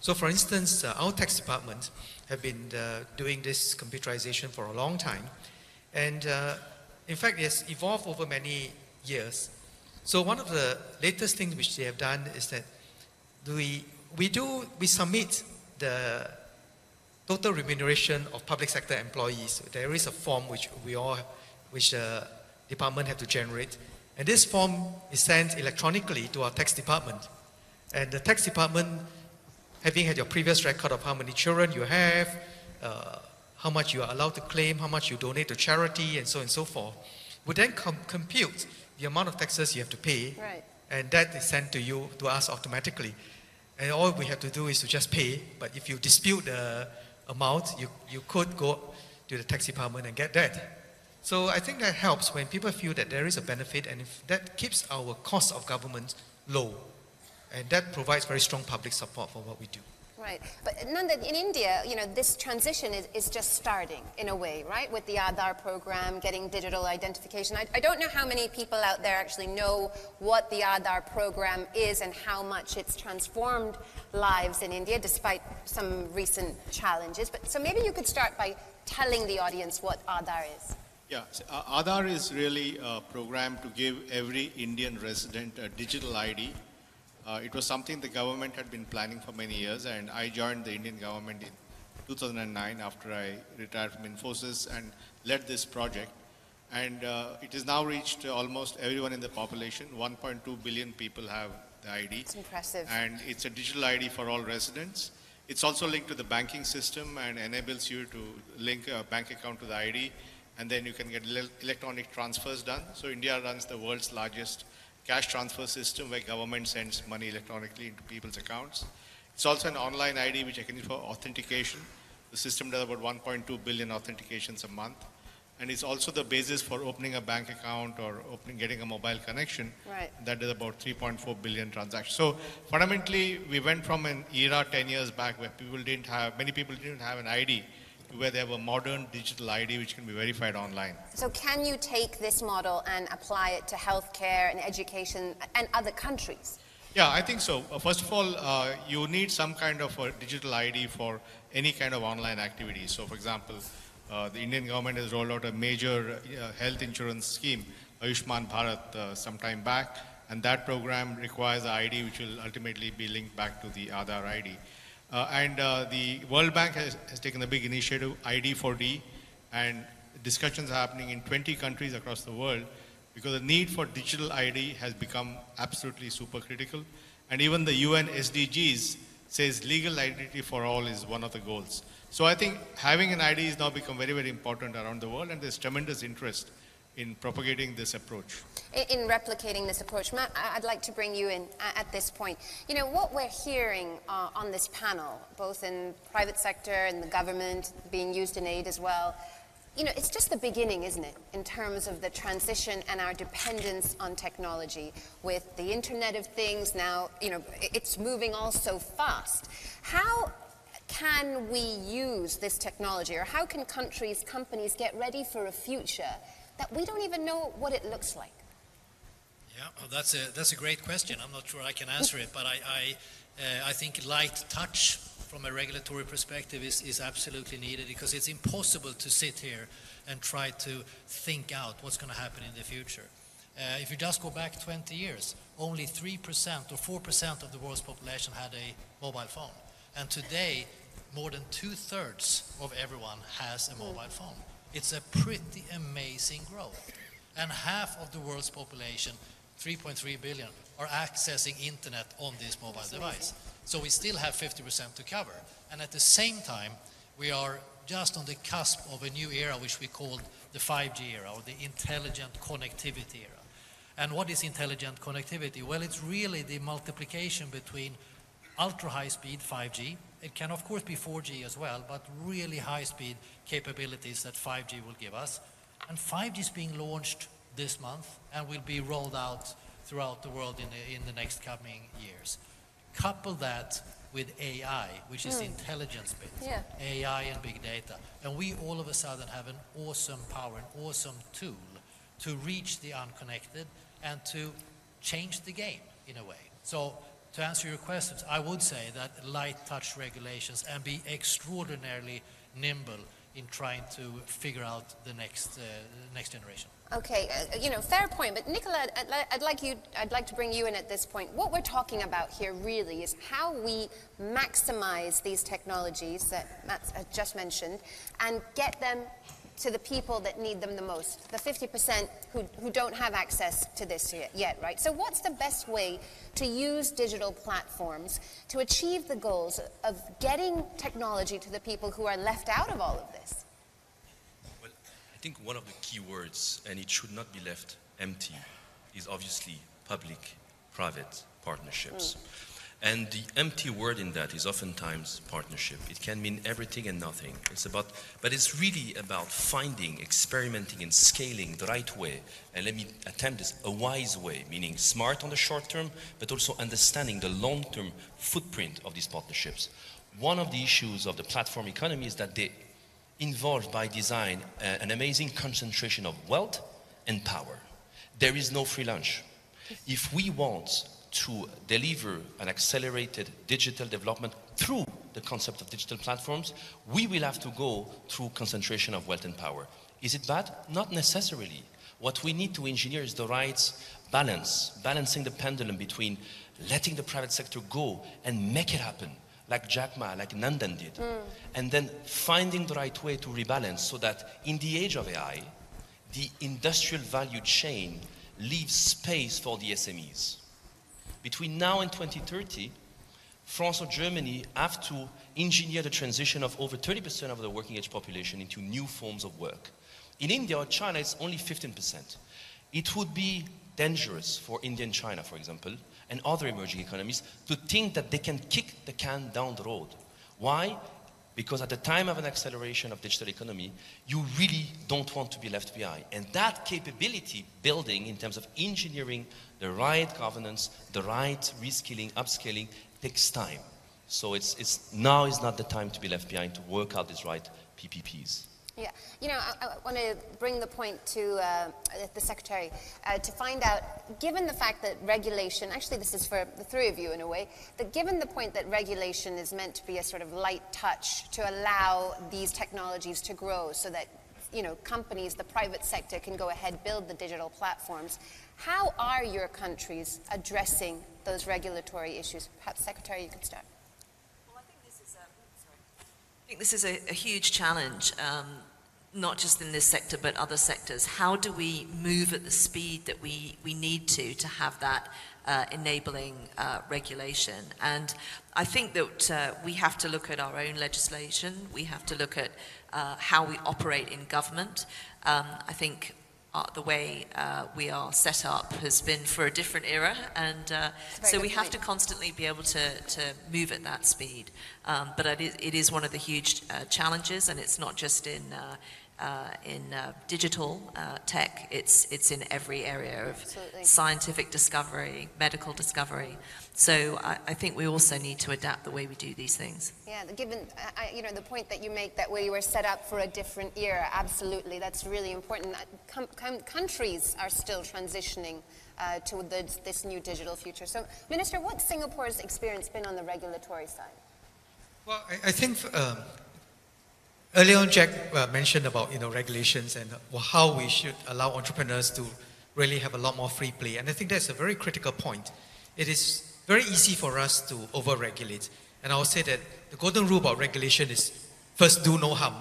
So for instance, our tax department have been doing this computerization for a long time, and in fact it has evolved over many years. So one of the latest things which they have done is that we submit the total remuneration of public sector employees. There is a form which the department have to generate, and this form is sent electronically to our tax department. And the tax department, having had your previous record of how many children you have, how much you are allowed to claim, how much you donate to charity, and so on and so forth, would then compute the amount of taxes you have to pay, Right. and that is sent to us automatically. And all we have to do is to just pay, but if you dispute the amount, you could go to the tax department and get that. So I think that helps when people feel that there is a benefit, and if that keeps our cost of government low, and that provides very strong public support for what we do. Right. But Nanda, in India, this transition is just starting in a way, right? With the Aadhaar program, getting digital identification. I don't know how many people out there actually know what the Aadhaar program is and how much it's transformed lives in India, despite some recent challenges. So maybe you could start by telling the audience what Aadhaar is. Yeah, so, Aadhaar is really a program to give every Indian resident a digital ID. It was something the government had been planning for many years, and I joined the Indian government in 2009 after I retired from Infosys and led this project. And it has now reached almost everyone in the population. 1.2 billion people have the ID. It's impressive. And it's a digital ID for all residents. It's also linked to the banking system and enables you to link a bank account to the ID, and then you can get electronic transfers done. So India runs the world's largest cash transfer system where government sends money electronically into people's accounts. It's also an online ID which I can use for authentication. The system does about 1.2 billion authentications a month. And it's also the basis for opening a bank account or getting a mobile connection. Right. That is about 3.4 billion transactions. So fundamentally, we went from an era 10 years back where many people didn't have an ID, to where they have a modern digital ID which can be verified online. So can you take this model and apply it to healthcare and education and other countries? Yeah, I think so. First of all, you need some kind of a digital ID for any kind of online activity. So for example, the Indian government has rolled out a major health insurance scheme, Ayushman Bharat, some time back, and that program requires an ID which will ultimately be linked back to the Aadhaar ID. The World Bank has taken a big initiative, ID4D, and discussions are happening in 20 countries across the world because the need for digital ID has become absolutely super critical. And even the UN SDGs says legal identity for all is one of the goals. So I think having an ID has now become very, very important around the world, and there's tremendous interest in propagating this approach. In replicating this approach, Matt, I'd like to bring you in at this point. What we're hearing on this panel, both in private sector and the government, being used in aid as well, it's just the beginning, isn't it, in terms of the transition and our dependence on technology. With the Internet of Things now, it's moving all so fast. How can we use this technology, or how can companies get ready for a future that we don't even know what it looks like? Yeah, well, that's a great question. I'm not sure I can answer it, but I think light touch from a regulatory perspective is absolutely needed, because it's impossible to sit here and try to think out what's going to happen in the future. If you just go back 20 years, only 3% or 4% of the world's population had a mobile phone. And today, more than 2/3 of everyone has a mobile phone. It's a pretty amazing growth. And half of the world's population, 3.3 billion, are accessing internet on this mobile device. So we still have 50% to cover. And at the same time, we are just on the cusp of a new era, which we call the 5G era, or the intelligent connectivity era. And what is intelligent connectivity? Well, it's really the multiplication between ultra-high speed 5G. It can of course be 4G as well, but really high speed capabilities that 5G will give us. And 5G is being launched this month and will be rolled out throughout the world in the next coming years. Couple that with AI, which is the intelligence bit, AI and big data. And we all of a sudden have an awesome power, an awesome tool to reach the unconnected and to change the game in a way. So to answer your questions, I would say that light touch regulations and be extraordinarily nimble in trying to figure out the next generation. Okay, fair point. But Nicola, I'd like to bring you in at this point. What we're talking about here really is how we maximize these technologies that Mats just mentioned and get them to the people that need them the most, the 50% who don't have access to this yet, right? So what's the best way to use digital platforms to achieve the goals of getting technology to the people who are left out of all of this? Well, I think one of the key words, and it should not be left empty, is obviously public-private partnerships. And the empty word in that is oftentimes partnership. It can mean everything and nothing. But it's really about finding, experimenting, and scaling the right way. And let me attempt this, a wise way, meaning smart on the short term, but also understanding the long-term footprint of these partnerships. One of the issues of the platform economy is that they involve by design an amazing concentration of wealth and power. There is no free lunch. If we want to deliver an accelerated digital development through the concept of digital platforms, we will have to go through concentration of wealth and power. Is it bad? Not necessarily. What we need to engineer is the right balance, balancing the pendulum between letting the private sector go and make it happen, like Jack Ma, like Nandan did, and then finding the right way to rebalance so that in the age of AI, the industrial value chain leaves space for the SMEs. Between now and 2030, France or Germany have to engineer the transition of over 30% of the working age population into new forms of work. In India or China, it's only 15%. It would be dangerous for India and China, for example, and other emerging economies to think that they can kick the can down the road. Why? Because at the time of an acceleration of digital economy, you really don't want to be left behind. And that capability building in terms of engineering the right governance, the right reskilling, upskilling, takes time. So now is not the time to be left behind, to work out these right PPPs. Yeah, I want to bring the point to the Secretary to find out, given the fact that regulation, actually this is for the three of you in a way, that given the point that regulation is meant to be a sort of light touch to allow these technologies to grow so that, companies, the private sector can go ahead, build the digital platforms, how are your countries addressing those regulatory issues? Perhaps, Secretary, you could start. Well, I think this is a huge challenge. Not just in this sector, but other sectors. How do we move at the speed that we need to have that enabling regulation? And I think that we have to look at our own legislation. We have to look at how we operate in government. I think the way we are set up has been for a different era, and so we have to constantly be able to move at that speed. But it is one of the huge challenges, and it's not just in digital tech, it's in every area of scientific discovery, medical discovery. So I think we also need to adapt the way we do these things. Yeah, given the point that you make that we were set up for a different era, absolutely, that's really important. Countries are still transitioning to this new digital future. So, Minister, what's Singapore's experience been on the regulatory side? Well, I think earlier on Jack mentioned about regulations and how we should allow entrepreneurs to really have a lot more free play. And I think that's a very critical point. It is very easy for us to over-regulate. And I will say that the golden rule about regulation is first do no harm,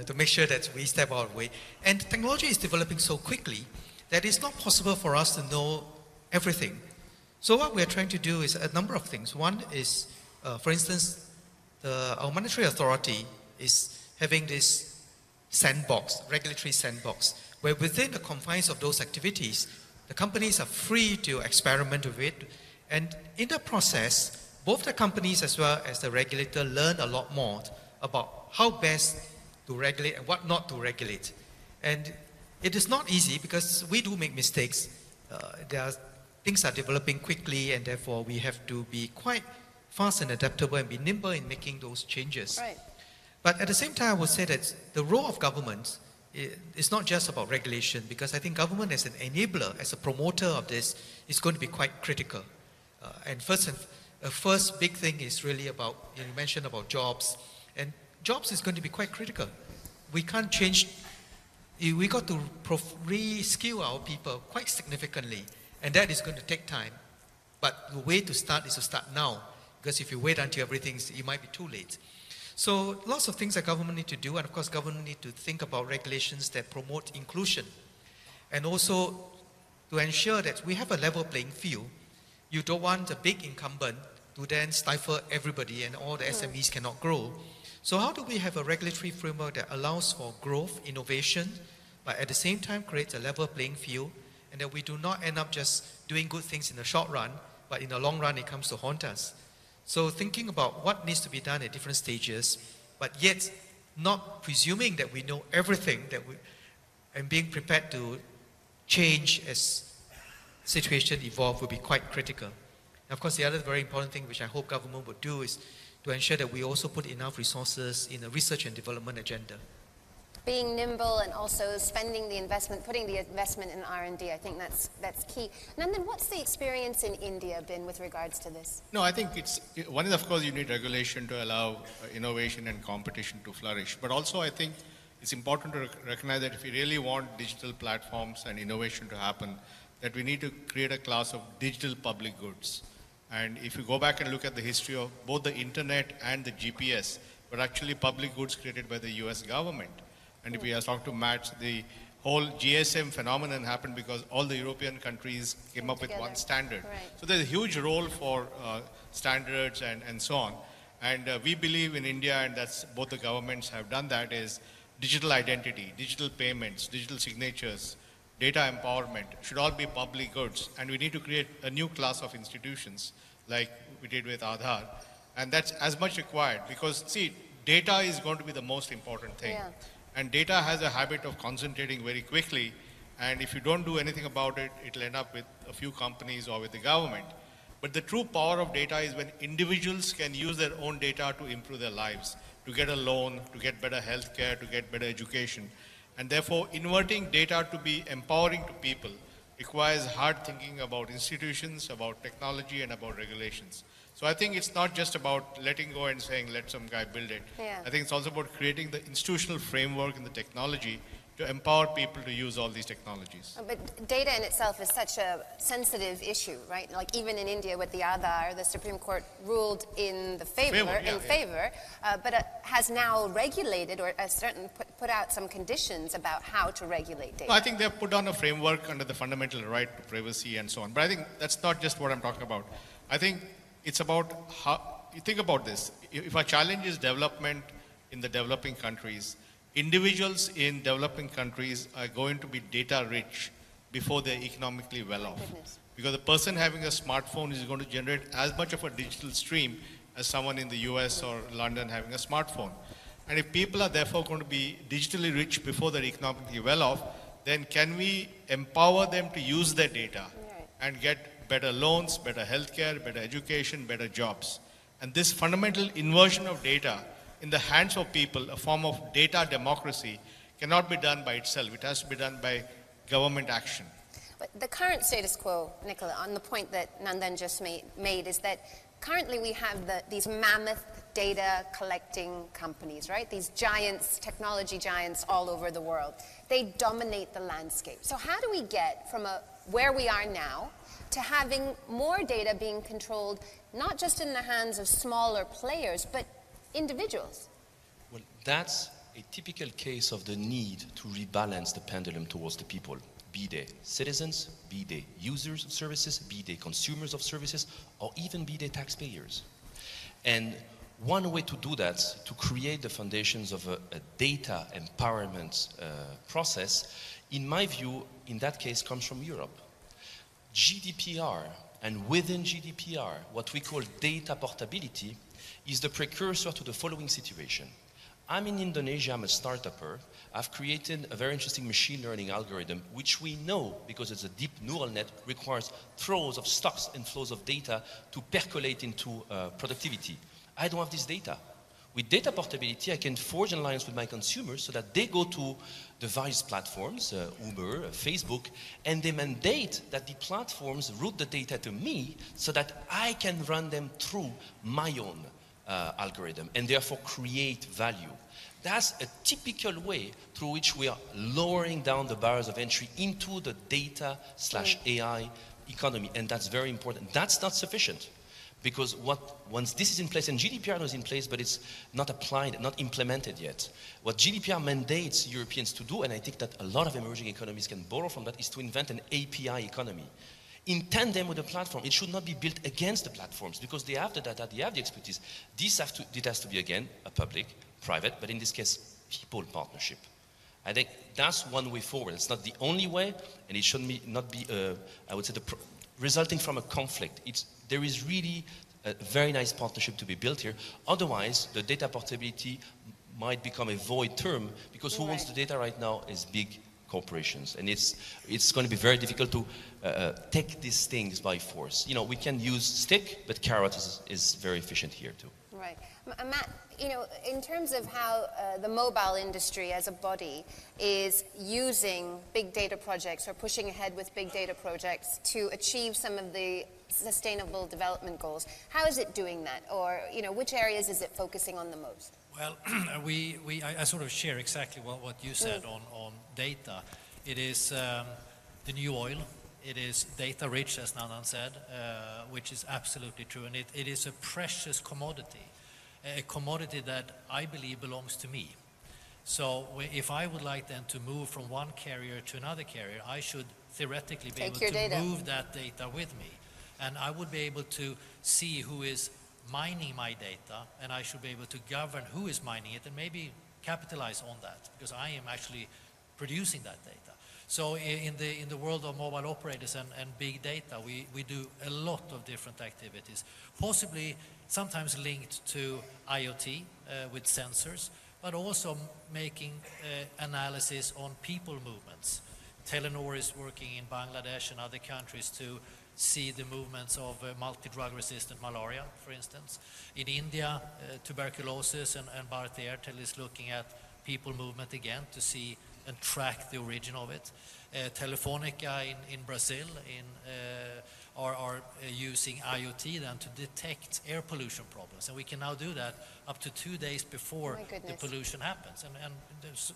to make sure that we step out of the way. And technology is developing so quickly that it's not possible for us to know everything. So what we're trying to do is a number of things. One is, for instance, our monetary authority is having this sandbox, regulatory sandbox, where within the confines of those activities, the companies are free to experiment with it. And in the process, both the companies as well as the regulator learn a lot more about how best to regulate and what not to regulate. And it is not easy because we do make mistakes. Things are developing quickly, and therefore we have to be quite fast and adaptable and be nimble in making those changes. Right. But at the same time, I would say that the role of government is not just about regulation, because I think government as an enabler, as a promoter of this, is going to be quite critical. And first big thing is really about, you mentioned about jobs, and jobs is going to be quite critical. We can't change, we got to re-skill our people quite significantly, and that is going to take time. But the way to start is to start now, because if you wait until everything, it might be too late. So lots of things that government need to do, and of course government need to think about regulations that promote inclusion, and also to ensure that we have a level playing field. You don't want a big incumbent to then stifle everybody and all the SMEs cannot grow. So how do we have a regulatory framework that allows for growth, innovation, but at the same time creates a level playing field, and that we do not end up just doing good things in the short run, but in the long run it comes to haunt us. So thinking about what needs to be done at different stages, but yet not presuming that we know everything, and being prepared to change as situation evolve will be quite critical. And of course, the other very important thing which I hope government would do is to ensure that we also put enough resources in a research and development agenda. Being nimble and also spending the investment, putting the investment in R&D, I think that's key. Nandan, what's the experience in India been with regards to this? No, I think one is, of course, you need regulation to allow innovation and competition to flourish. But also, I think it's important to recognize that if we really want digital platforms and innovation to happen, that we need to create a class of digital public goods. And if you go back and look at the history of both the internet and the GPS, were actually public goods created by the US government. And if we talk to Matt, the whole GSM phenomenon happened because all the European countries came up with one standard. Right. So there's a huge role for standards and so on. And we believe in India, and that's both the governments have done that, is digital identity, digital payments, digital signatures, data empowerment should all be public goods. And we need to create a new class of institutions like we did with Aadhaar. And that's as much required because, see, data is going to be the most important thing. Yeah. And data has a habit of concentrating very quickly, and if you don't do anything about it, it'll end up with a few companies or with the government. But the true power of data is when individuals can use their own data to improve their lives, to get a loan, to get better health care, to get better education. And therefore, inverting data to be empowering to people requires hard thinking about institutions, about technology, and about regulations. So I think it's not just about letting go and saying, let some guy build it. Yeah. I think it's also about creating the institutional framework and the technology to empower people to use all these technologies. But data in itself is such a sensitive issue, right? Like even in India with the Aadhaar, the Supreme Court ruled in the favor, but it has now regulated or put out some conditions about how to regulate data. No, I think they've put on a framework under the fundamental right to privacy and so on. But I think that's not just what I'm talking about. I think it's about how, you think about this, if our challenge is development in the developing countries, individuals in developing countries are going to be data rich before they're economically well off. Because the person having a smartphone is going to generate as much of a digital stream as someone in the US or London having a smartphone. And if people are therefore going to be digitally rich before they're economically well off, then can we empower them to use their data and get better loans, better healthcare, better education, better jobs. And this fundamental inversion of data in the hands of people, a form of data democracy, cannot be done by itself. It has to be done by government action. But the current status quo, Nicola, on the point that Nandan just made is that currently we have these mammoth data collecting companies, right? These giants, technology giants all over the world. They dominate the landscape. So how do we get from where we are now to having more data being controlled, not just in the hands of smaller players, but individuals? Well, that's a typical case of the need to rebalance the pendulum towards the people, be they citizens, be they users of services, be they consumers of services, or even be they taxpayers. And one way to do that, to create the foundations of a data empowerment process, in my view, in that case, comes from Europe. GDPR, and within GDPR, what we call data portability, is the precursor to the following situation. I'm in Indonesia, I'm a startupper. I've created a very interesting machine learning algorithm, which we know, because it's a deep neural net, requires throws of stocks and flows of data to percolate into productivity. I don't have this data. With data portability, I can forge an alliance with my consumers so that they go to the various platforms, Uber, Facebook, and they mandate that the platforms route the data to me so that I can run them through my own algorithm and therefore create value. That's a typical way through which we are lowering down the barriers of entry into the data/AI economy, and that's very important. That's not sufficient. Because once this is in place, and GDPR was in place, but it's not applied, not implemented yet. What GDPR mandates Europeans to do, and I think that a lot of emerging economies can borrow from that, is to invent an API economy. In tandem with the platform, it should not be built against the platforms, because they have the data, they have the expertise. It has to be, again, a public, private, but in this case, people partnership. I think that's one way forward. It's not the only way, and it should not be, I would say, resulting from a conflict. There is really a very nice partnership to be built here. Otherwise, the data portability might become a void term, because who owns the data right now is big corporations. And it's going to be very difficult to take these things by force. You know, we can use stick, but carrot is very efficient here too. Right. Matt, you know, in terms of how the mobile industry as a body is using big data projects or pushing ahead with big data projects to achieve some of the sustainable development goals, how is it doing that? Or, you know, which areas is it focusing on the most? Well, I sort of share exactly what you said on data. It is the new oil. It is data rich, as Nandan said, which is absolutely true. And it is a precious commodity, a commodity that I believe belongs to me. So if I would like then to move from one carrier to another carrier, I should theoretically be able to move that data with me. And I would be able to see who is mining my data, and I should be able to govern who is mining it and maybe capitalize on that, because I am actually producing that data. So in the world of mobile operators and big data, we do a lot of different activities, possibly sometimes linked to IoT with sensors, but also making analysis on people movements. Telenor is working in Bangladesh and other countries to see the movements of multi-drug resistant malaria, for instance. In India, tuberculosis and Bharat Airtel is looking at people movement again to see and track the origin of it. Telefonica in Brazil are using IoT then to detect air pollution problems. And we can now do that up to 2 days before the pollution happens, and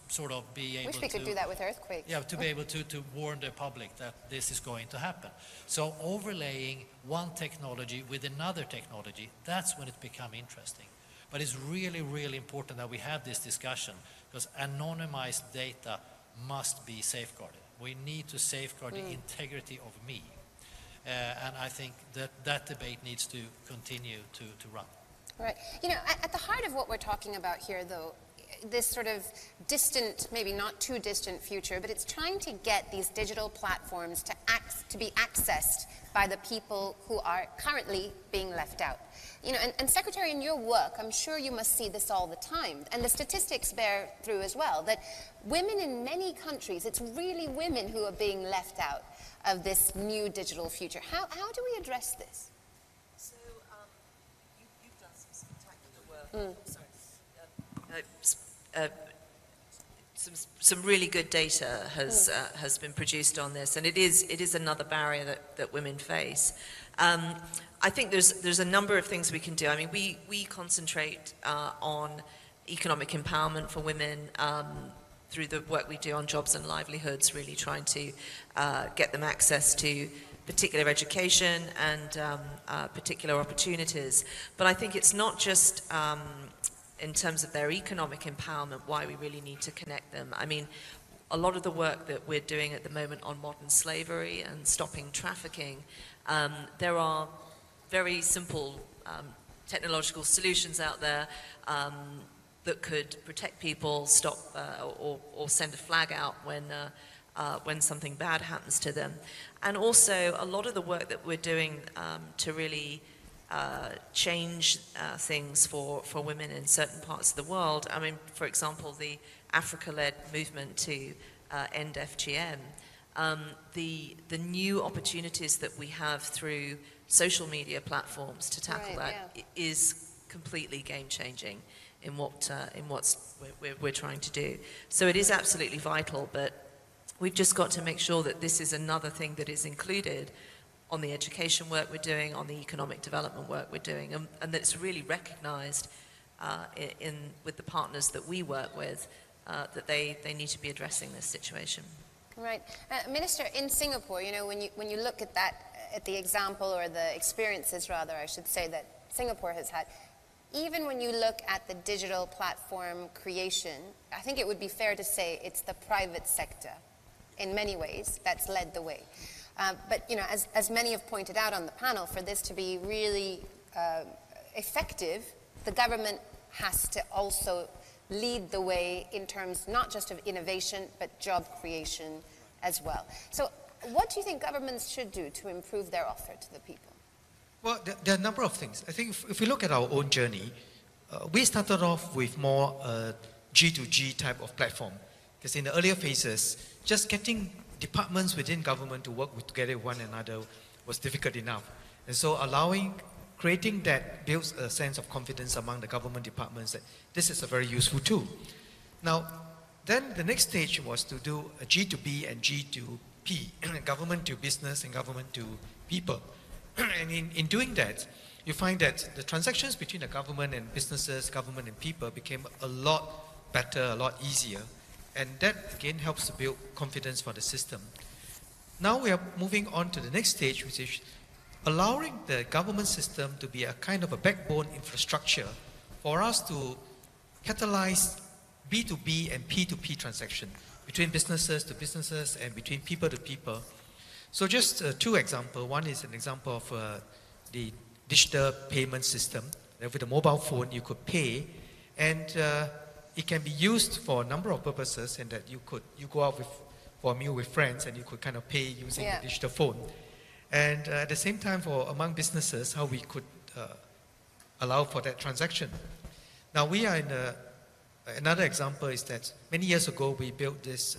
sort of be able to... Wish we could do that with earthquakes. Yeah, to be able to warn the public that this is going to happen. So overlaying one technology with another technology, that's when it becomes interesting. But it's really, really important that we have this discussion, because anonymized data must be safeguarded. We need to safeguard the integrity of me. And I think that debate needs to continue to run. Right. You know, at the heart of what we're talking about here, though, this sort of distant, maybe not too distant future, but it's trying to get these digital platforms to be accessed by the people who are currently being left out. You know, and Secretary, in your work, I'm sure you must see this all the time, and the statistics bear through as well, that women in many countries, it's really women who are being left out of this new digital future. How do we address this? So you've done some spectacular work. some really good data has been produced on this, and it is another barrier that women face. I think there's a number of things we can do. I mean, we concentrate on economic empowerment for women through the work we do on jobs and livelihoods, really trying to get them access to particular education and particular opportunities. But I think it's not just in terms of their economic empowerment why we really need to connect them. I mean, a lot of the work that we're doing at the moment on modern slavery and stopping trafficking, there are very simple technological solutions out there that could protect people, stop or send a flag out when something bad happens to them. And also a lot of the work that we're doing to really change things for women in certain parts of the world. I mean, for example, the Africa-led movement to end FGM, the new opportunities that we have through social media platforms to tackle is completely game-changing in what we're trying to do. So it is absolutely vital, but we've just got to make sure that this is another thing that is included on the education work we're doing, on the economic development work we're doing, and that it's really recognized with the partners that we work with, that they need to be addressing this situation. Right. Minister, in Singapore, you know, when you look at that, at the example or the experiences, rather, I should say, that Singapore has had, even when you look at the digital platform creation, I think it would be fair to say it's the private sector, in many ways, that's led the way. But, you know, as many have pointed out on the panel, for this to be really effective, the government has to also lead the way in terms not just of innovation, but job creation as well. So what do you think governments should do to improve their offer to the people? Well, there are a number of things. I think if we look at our own journey, we started off with more G2G type of platform. Because in the earlier phases, just getting departments within government to work together with one another was difficult enough. And so creating that builds a sense of confidence among the government departments that this is a very useful tool. Now, then the next stage was to do a G2B and G2P, government to business and government to people. And in doing that, you find that the transactions between the government and businesses, government and people became a lot better, a lot easier. And that again helps to build confidence for the system. Now we are moving on to the next stage, which is allowing the government system to be a kind of a backbone infrastructure for us to catalyze B2B and P2P transaction between businesses to businesses and between people to people. So just two examples. One is an example of the digital payment system. With a mobile phone, you could pay, and it can be used for a number of purposes, and that you go out for a meal with friends, and you could kind of pay using the digital phone. And at the same time, among businesses, how we could allow for that transaction. Now we are in another example is that many years ago we built this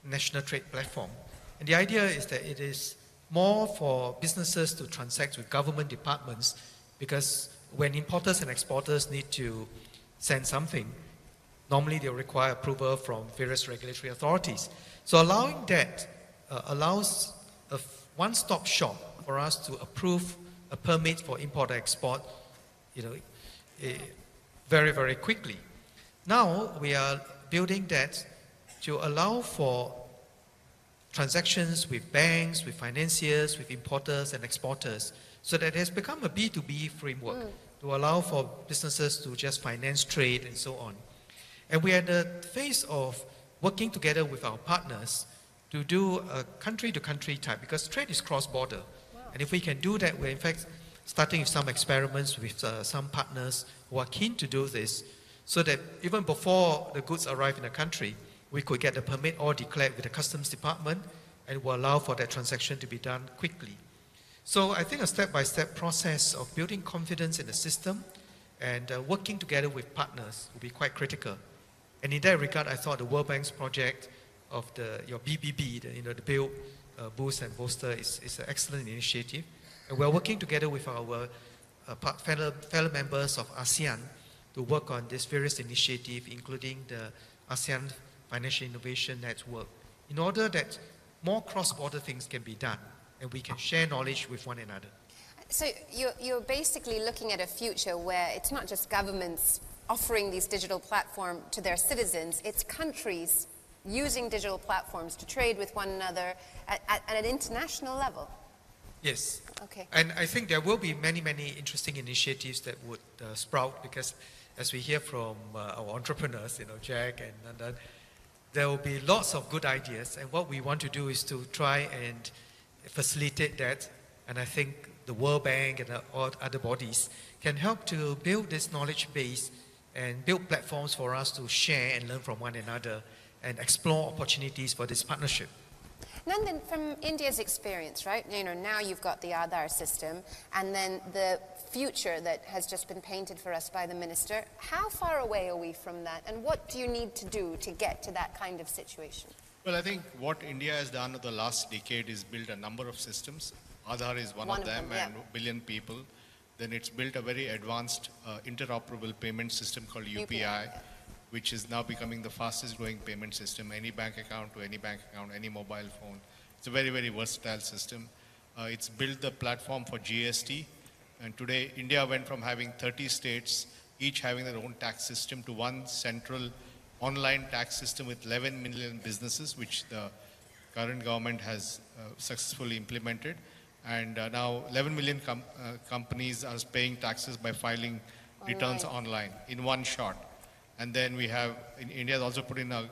national trade platform. And the idea is that it is more for businesses to transact with government departments, because when importers and exporters need to send something, normally they'll require approval from various regulatory authorities. So allowing that allows a one-stop shop for us to approve a permit for import or export, very, very quickly. Now we are building that to allow for transactions with banks, with financiers, with importers and exporters, so that it has become a B2B framework to allow for businesses to just finance trade and so on. And we are in the phase of working together with our partners to do a country-to-country type, because trade is cross-border. Wow. And if we can do that, we're in fact starting with some experiments with some partners who are keen to do this, so that even before the goods arrive in the country, we could get the permit all declared with the customs department, and will allow for that transaction to be done quickly. So I think a step-by-step process of building confidence in the system and working together with partners will be quite critical. And in that regard, I thought the World Bank's project of your BBB, the Build, Boost and Bolster is an excellent initiative. And we're working together with our fellow members of ASEAN to work on this various initiative, including the ASEAN Financial Innovation Network in order that more cross-border things can be done and we can share knowledge with one another. So you're basically looking at a future where it's not just governments offering these digital platforms to their citizens, it's countries using digital platforms to trade with one another at an international level. Yes. Okay. And I think there will be many, many interesting initiatives that would sprout because as we hear from our entrepreneurs, Jack and Nandan, there will be lots of good ideas. And what we want to do is to try and facilitate that. And I think the World Bank and all other bodies can help to build this knowledge base and build platforms for us to share and learn from one another and explore opportunities for this partnership. Nandan, from India's experience, right? Now you've got the Aadhaar system and then the future that has just been painted for us by the minister. How far away are we from that and what do you need to do to get to that kind of situation? Well, I think what India has done over the last decade is build a number of systems. Aadhaar is one of them, and a billion people. Then it's built a very advanced interoperable payment system called UPI, which is now becoming the fastest growing payment system. Any bank account to any bank account, any mobile phone. It's a very, very versatile system. It's built the platform for GST. And today, India went from having 30 states, each having their own tax system, to one central online tax system with 11 million businesses, which the current government has successfully implemented. And now 11 million companies are paying taxes by filing returns online in one shot. And then we have, India has also put in a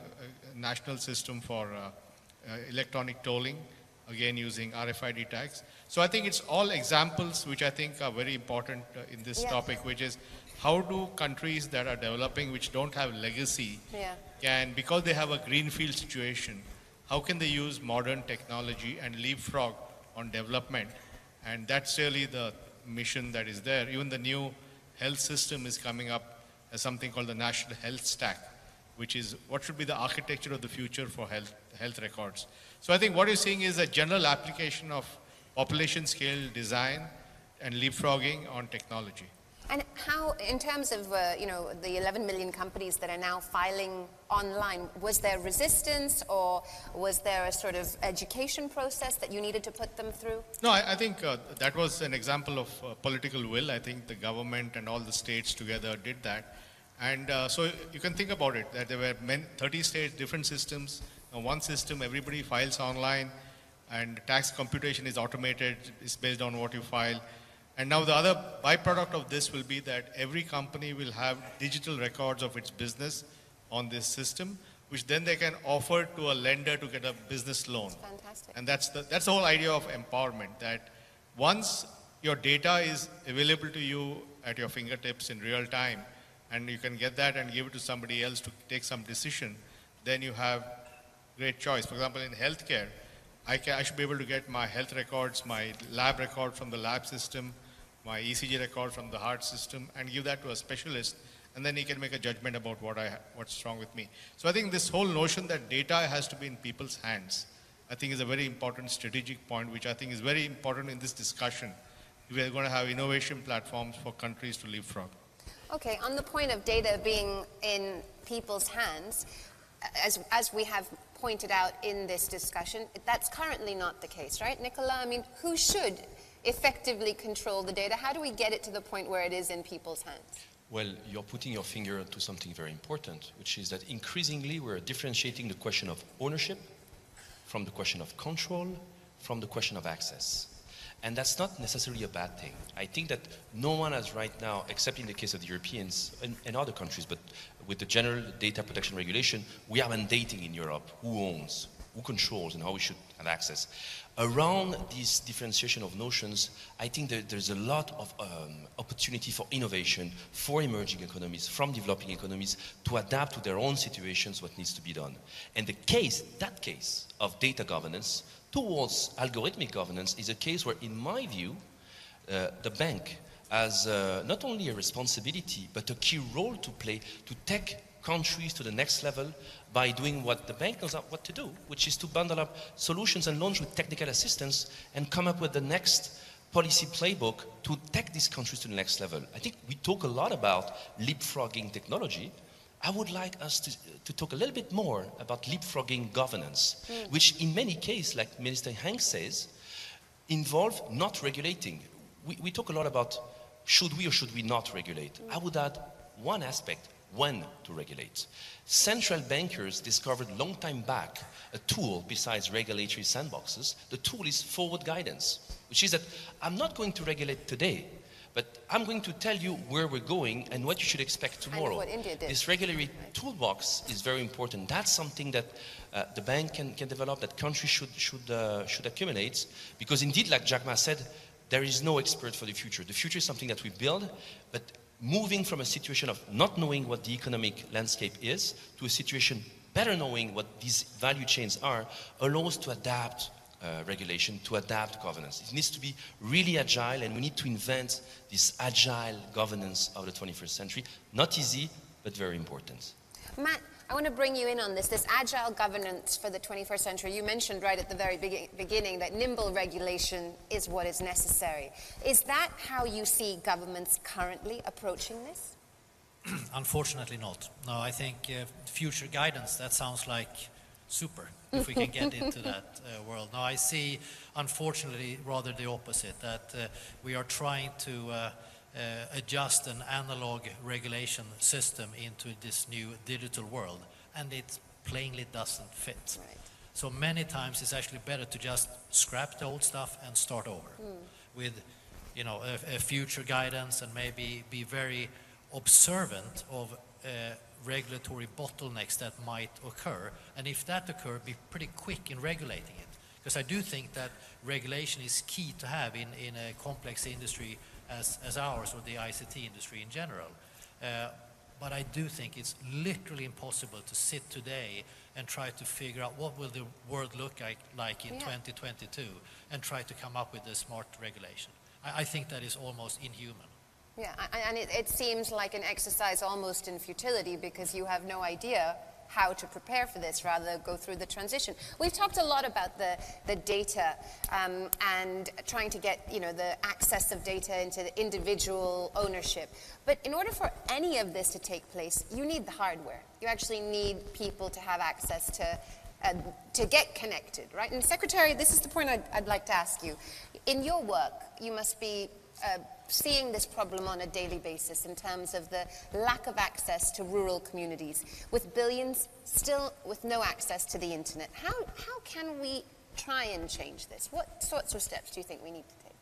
national system for electronic tolling, again using RFID tags. So I think it's all examples which I think are very important in this topic, which is how do countries that are developing, which don't have legacy, can, because they have a greenfield situation, how can they use modern technology and leapfrog on development? And that's really the mission that is there. Even the new health system is coming up as something called the National Health Stack, which is what should be the architecture of the future for health records. So I think what you're seeing is a general application of population scale design and leapfrogging on technology. And how, in terms of the 11 million companies that are now filing online, was there resistance or was there a sort of education process that you needed to put them through? No, I think that was an example of political will. I think the government and all the states together did that. And so you can think about it, that there were 30 states, different systems. One system, everybody files online, and tax computation is automated, it's based on what you file. And now the other byproduct of this will be that every company will have digital records of its business on this system, which then they can offer to a lender to get a business loan. Fantastic. And that's the whole idea of empowerment, that once your data is available to you at your fingertips in real time, and you can get that and give it to somebody else to take some decision, then you have great choice. For example, in healthcare, I should be able to get my health records, my lab record from the lab system, my ECG record from the heart system, and give that to a specialist, and then he can make a judgment about what's wrong with me. So I think this whole notion that data has to be in people's hands, I think is a very important strategic point, which I think is very important in this discussion. We are going to have innovation platforms for countries to leapfrog. Okay, on the point of data being in people's hands, as we have pointed out in this discussion, that's currently not the case, right, Nicola? I mean, who should effectively control the data? How do we get it to the point where it is in people's hands? Well, you're putting your finger to something very important, which is that increasingly we're differentiating the question of ownership from the question of control, from the question of access. And that's not necessarily a bad thing. I think that no one has right now, except in the case of the Europeans and other countries, but with the general data protection regulation, we are mandating in Europe who owns, who controls, and how we should have access. Around this differentiation of notions, I think that there's a lot of opportunity for innovation for emerging economies, from developing economies, to adapt to their own situations what needs to be done. And that case of data governance towards algorithmic governance is a case where, in my view, the bank has not only a responsibility, but a key role to play to take countries to the next level by doing what the bank knows what to do, which is to bundle up solutions and launch with technical assistance and come up with the next policy playbook to take these countries to the next level. I think we talk a lot about leapfrogging technology, I would like us to talk a little bit more about leapfrogging governance, which in many cases, like Minister Hanks says, involve not regulating. We talk a lot about should we or should we not regulate. I would add one aspect, when to regulate. Central bankers discovered a long time back a tool besides regulatory sandboxes. The tool is forward guidance, which is that I'm not going to regulate today, but I'm going to tell you where we're going and what you should expect tomorrow. What India did. This regulatory toolbox is very important. That's something that the bank can develop, that countries should accumulate, because indeed, like Jack Ma said, there is no expert for the future. The future is something that we build, but moving from a situation of not knowing what the economic landscape is to a situation better knowing what these value chains are allows to adapt regulation, to adapt governance. It needs to be really agile, and we need to invent this agile governance of the 21st century. Not easy, but very important. Matt, I want to bring you in on this agile governance for the 21st century. You mentioned right at the very beginning that nimble regulation is what is necessary. Is that how you see governments currently approaching this? Unfortunately not. No, I think future guidance, that sounds like super, if we can get into that world. Now I see, unfortunately, rather the opposite, that we are trying to adjust an analog regulation system into this new digital world, and it plainly doesn't fit. Right. So many times it's actually better to just scrap the old stuff and start over with, you know, a future guidance, and maybe be very observant of regulatory bottlenecks that might occur, and if that occur, be pretty quick in regulating it. Because I do think that regulation is key to have in a complex industry as ours, or the ICT industry in general. But I do think it's literally impossible to sit today and try to figure out what will the world look like in 2022 and try to come up with a smart regulation. I think that is almost inhuman. Yeah, and it seems like an exercise almost in futility, because you have no idea how to prepare for this, rather go through the transition. We've talked a lot about the data and trying to get, you know, the access of data into the individual ownership. But in order for any of this to take place, you need the hardware. You actually need people to have access to get connected, right? And Secretary, this is the point I'd like to ask you. In your work, you must be seeing this problem on a daily basis in terms of the lack of access to rural communities, with billions still with no access to the internet. How can we try and change this? What sorts of steps do you think we need to take?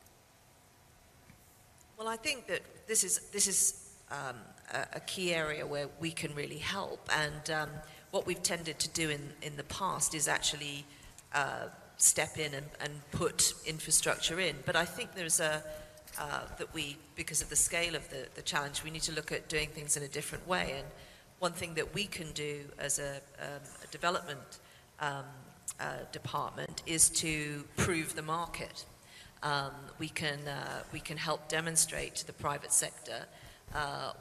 Well, I think that this is a key area where we can really help, and what we've tended to do in the past is actually step in and put infrastructure in. But I think there's that we, because of the scale of the challenge, we need to look at doing things in a different way. And one thing that we can do as a development department is to prove the market. We can help demonstrate to the private sector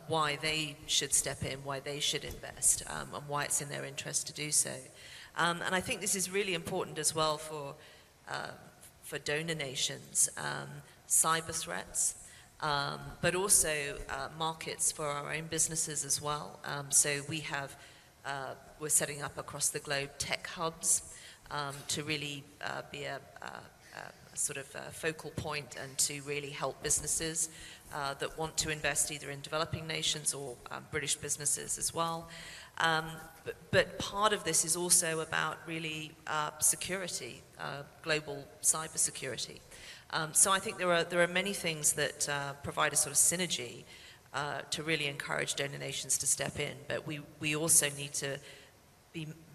why they should step in, why they should invest, and why it's in their interest to do so. And I think this is really important as well for donor nations. Cyber threats, but also markets for our own businesses as well. So we're setting up across the globe tech hubs to really be a sort of focal point and to really help businesses that want to invest either in developing nations or British businesses as well. But part of this is also about really security, global cyber security. So I think there are many things that provide a sort of synergy to really encourage donor nations to step in, but we also need to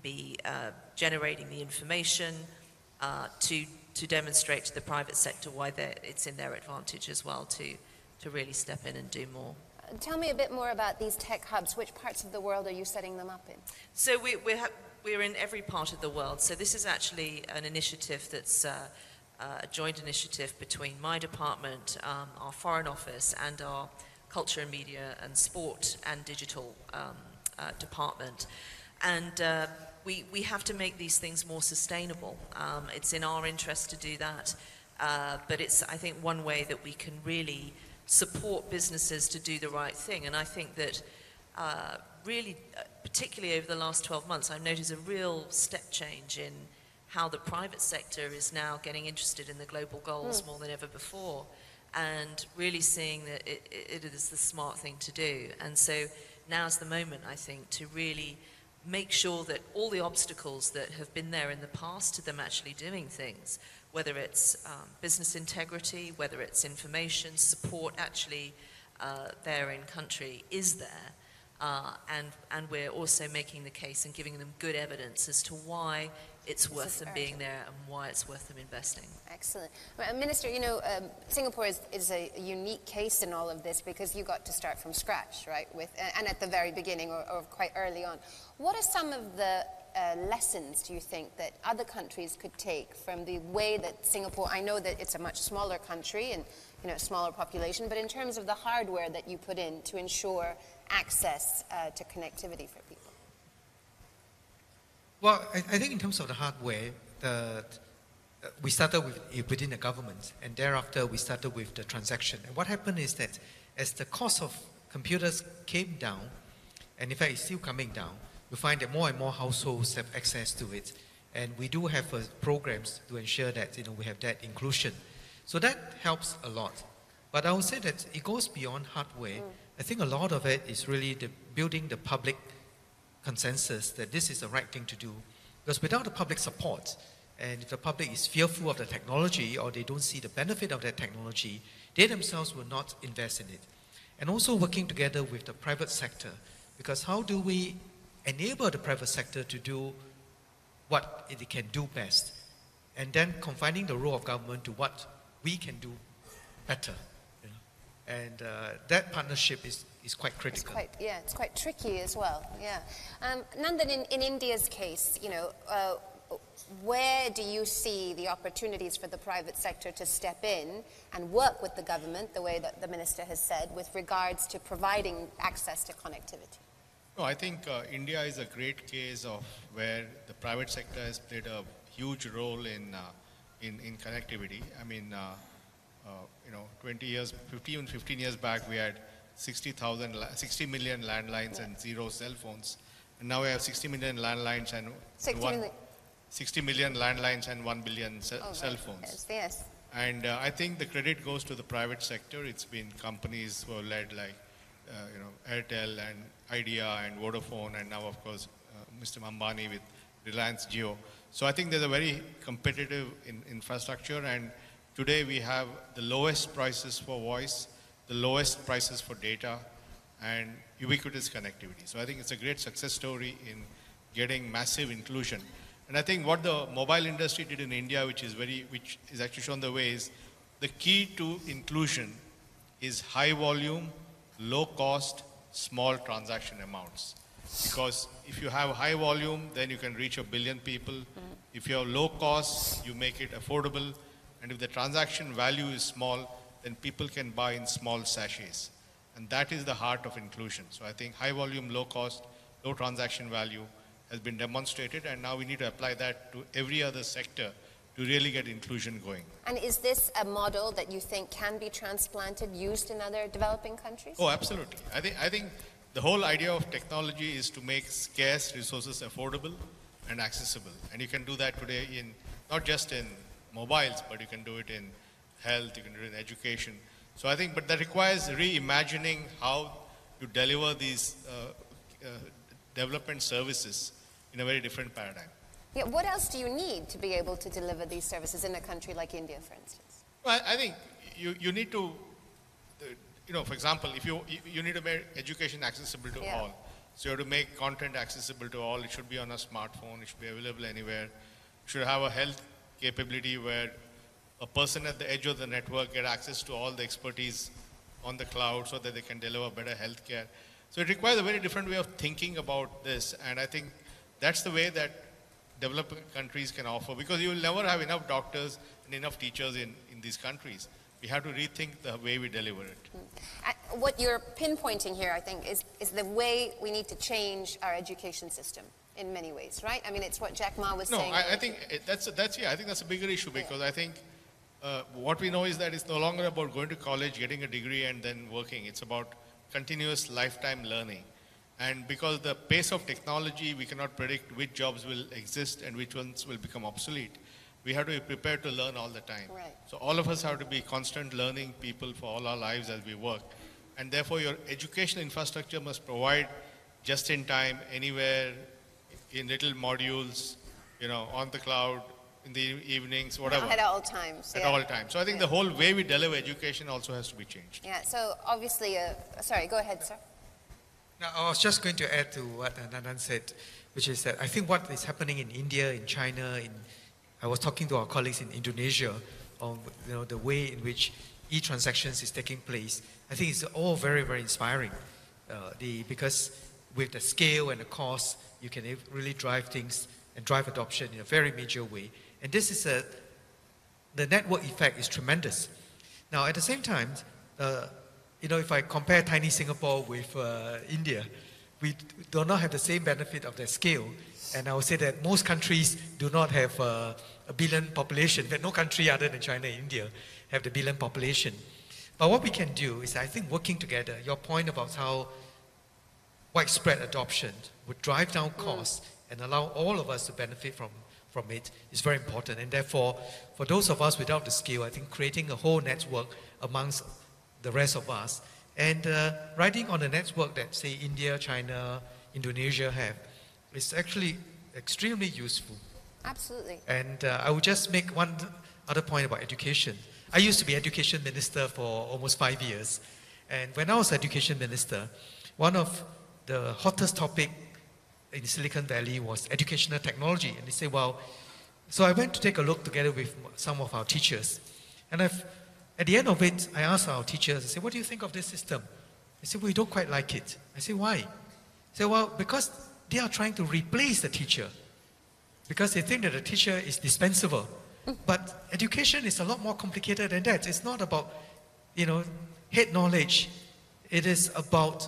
be generating the information to demonstrate to the private sector why it's in their advantage as well to really step in and do more. Tell me a bit more about these tech hubs. Which parts of the world are you setting them up in? So we're in every part of the world. So this is actually an initiative that's a joint initiative between my department, our Foreign Office, and our Culture and Media and Sport and Digital department. And we have to make these things more sustainable. It's in our interest to do that, but it's, I think, one way that we can really support businesses to do the right thing. And I think that really, particularly over the last 12 months, I've noticed a real step change in how the private sector is now getting interested in the global goals more than ever before, and really seeing that it is the smart thing to do. And so now's the moment, I think, to really make sure that all the obstacles that have been there in the past to them actually doing things, whether it's business integrity, whether it's information support actually there in country, is there. And we're also making the case and giving them good evidence as to why it's worth them being there and why it's worth them investing. Excellent. Well, Minister, you know, Singapore is a unique case in all of this because you got to start from scratch, right? And at the very beginning or quite early on. What are some of the lessons, do you think, that other countries could take from the way that Singapore, I know that it's a much smaller country and, you know, a smaller population, but in terms of the hardware that you put in to ensure access to connectivity for people? Well, I think in terms of the hardware, we started within the government, and thereafter we started with the transaction. And what happened is that as the cost of computers came down, and in fact it's still coming down, we find that more and more households have access to it. And we do have programs to ensure that, you know, we have that inclusion. So that helps a lot. But I would say that it goes beyond hardware. I think a lot of it is really building the public consensus that this is the right thing to do. Because without the public support, and if the public is fearful of the technology or they don't see the benefit of that technology, they themselves will not invest in it. And also working together with the private sector, because how do we enable the private sector to do what it can do best, and then confining the role of government to what we can do better. You know? And that partnership is quite critical. It's quite tricky as well. Yeah. Nandan, in India's case, you know, where do you see the opportunities for the private sector to step in and work with the government, the way that the minister has said, with regards to providing access to connectivity? No, I think India is a great case of where the private sector has played a huge role in connectivity. I mean, you know, 15 years back, we had 60 million landlines and 0 cell phones. And now we have 60 million landlines and 60 million landlines and 1 billion cell phones. Yes. And I think the credit goes to the private sector. It's been companies who are led like, you know, Airtel and Idea and Vodafone, and now, of course, Mr. Ambani with Reliance Jio. So I think there's a very competitive infrastructure, and today we have the lowest prices for voice, the lowest prices for data, and ubiquitous connectivity. So I think it's a great success story in getting massive inclusion. And I think what the mobile industry did in India, which is actually shown the way, is the key to inclusion is high volume, low cost, small transaction amounts. Because if you have high volume, then you can reach 1 billion people. If you have low cost, you make it affordable. And if the transaction value is small, then people can buy in small sachets. And that is the heart of inclusion. So I think high volume, low cost, low transaction value has been demonstrated, and now we need to apply that to every other sector to really get inclusion going. And is this a model that you think can be transplanted, used in other developing countries? Oh, absolutely. I think the whole idea of technology is to make scarce resources affordable and accessible. And you can do that today in, not just in mobiles, but you can do it in health, you can do it in education. So I think, but that requires reimagining how you deliver these development services in a very different paradigm. Yeah, what else do you need to be able to deliver these services in a country like India, for instance? Well, I think you need to, you know, for example, if you need to make education accessible to all. So you have to make content accessible to all. It should be on a smartphone. It should be available anywhere. You should have a health capability where a person at the edge of the network get access to all the expertise on the cloud so that they can deliver better health care. So it requires a very different way of thinking about this. And I think that's the way that developing countries can offer, because you will never have enough doctors and enough teachers in these countries. We have to rethink the way we deliver it. What you're pinpointing here, I think, is the way we need to change our education system in many ways, right? I mean, it's what Jack Ma was saying. No, I think that's a bigger issue, because I think what we know is that it's no longer about going to college, getting a degree, and then working. It's about continuous lifetime learning. And because the pace of technology, we cannot predict which jobs will exist and which ones will become obsolete. We have to be prepared to learn all the time. Right. So all of us have to be constant learning people for all our lives as we work. And therefore your education infrastructure must provide just in time, anywhere, in little modules, on the cloud, in the evenings, whatever. At all times. At yeah. all times. So I think the whole way we deliver education also has to be changed. Yeah, so obviously, sorry, go ahead, sir. Now, I was just going to add to what Nandan said, which is that I think what is happening in India, in China, I was talking to our colleagues in Indonesia on the way in which e-transactions is taking place. I think it's all very, very inspiring because with the scale and the cost, you can really drive things and drive adoption in a very major way. And this is the network effect is tremendous. Now, at the same time, if I compare tiny Singapore with India, we do not have the same benefit of the scale. And I would say that most countries do not have a billion population, that no country other than China and India have the billion population. But what we can do is, I think, working together, your point about how widespread adoption would drive down costs and allow all of us to benefit from it is very important. And therefore, for those of us without the skill, I think creating a whole network amongst the rest of us and riding on a network that, say, India, China, Indonesia have is actually extremely useful. Absolutely. And I would just make one other point about education. I used to be education minister for almost 5 years. And when I was education minister, one of the hottest topic in Silicon Valley was educational technology. And they say, well, so I went to take a look together with some of our teachers. And at the end of it, I asked our teachers, I said, what do you think of this system? They said, well, we don't quite like it. I said, why? They said, well, because they are trying to replace the teacher. Because they think that the teacher is dispensable. But education is a lot more complicated than that. It's not about, head knowledge. It is about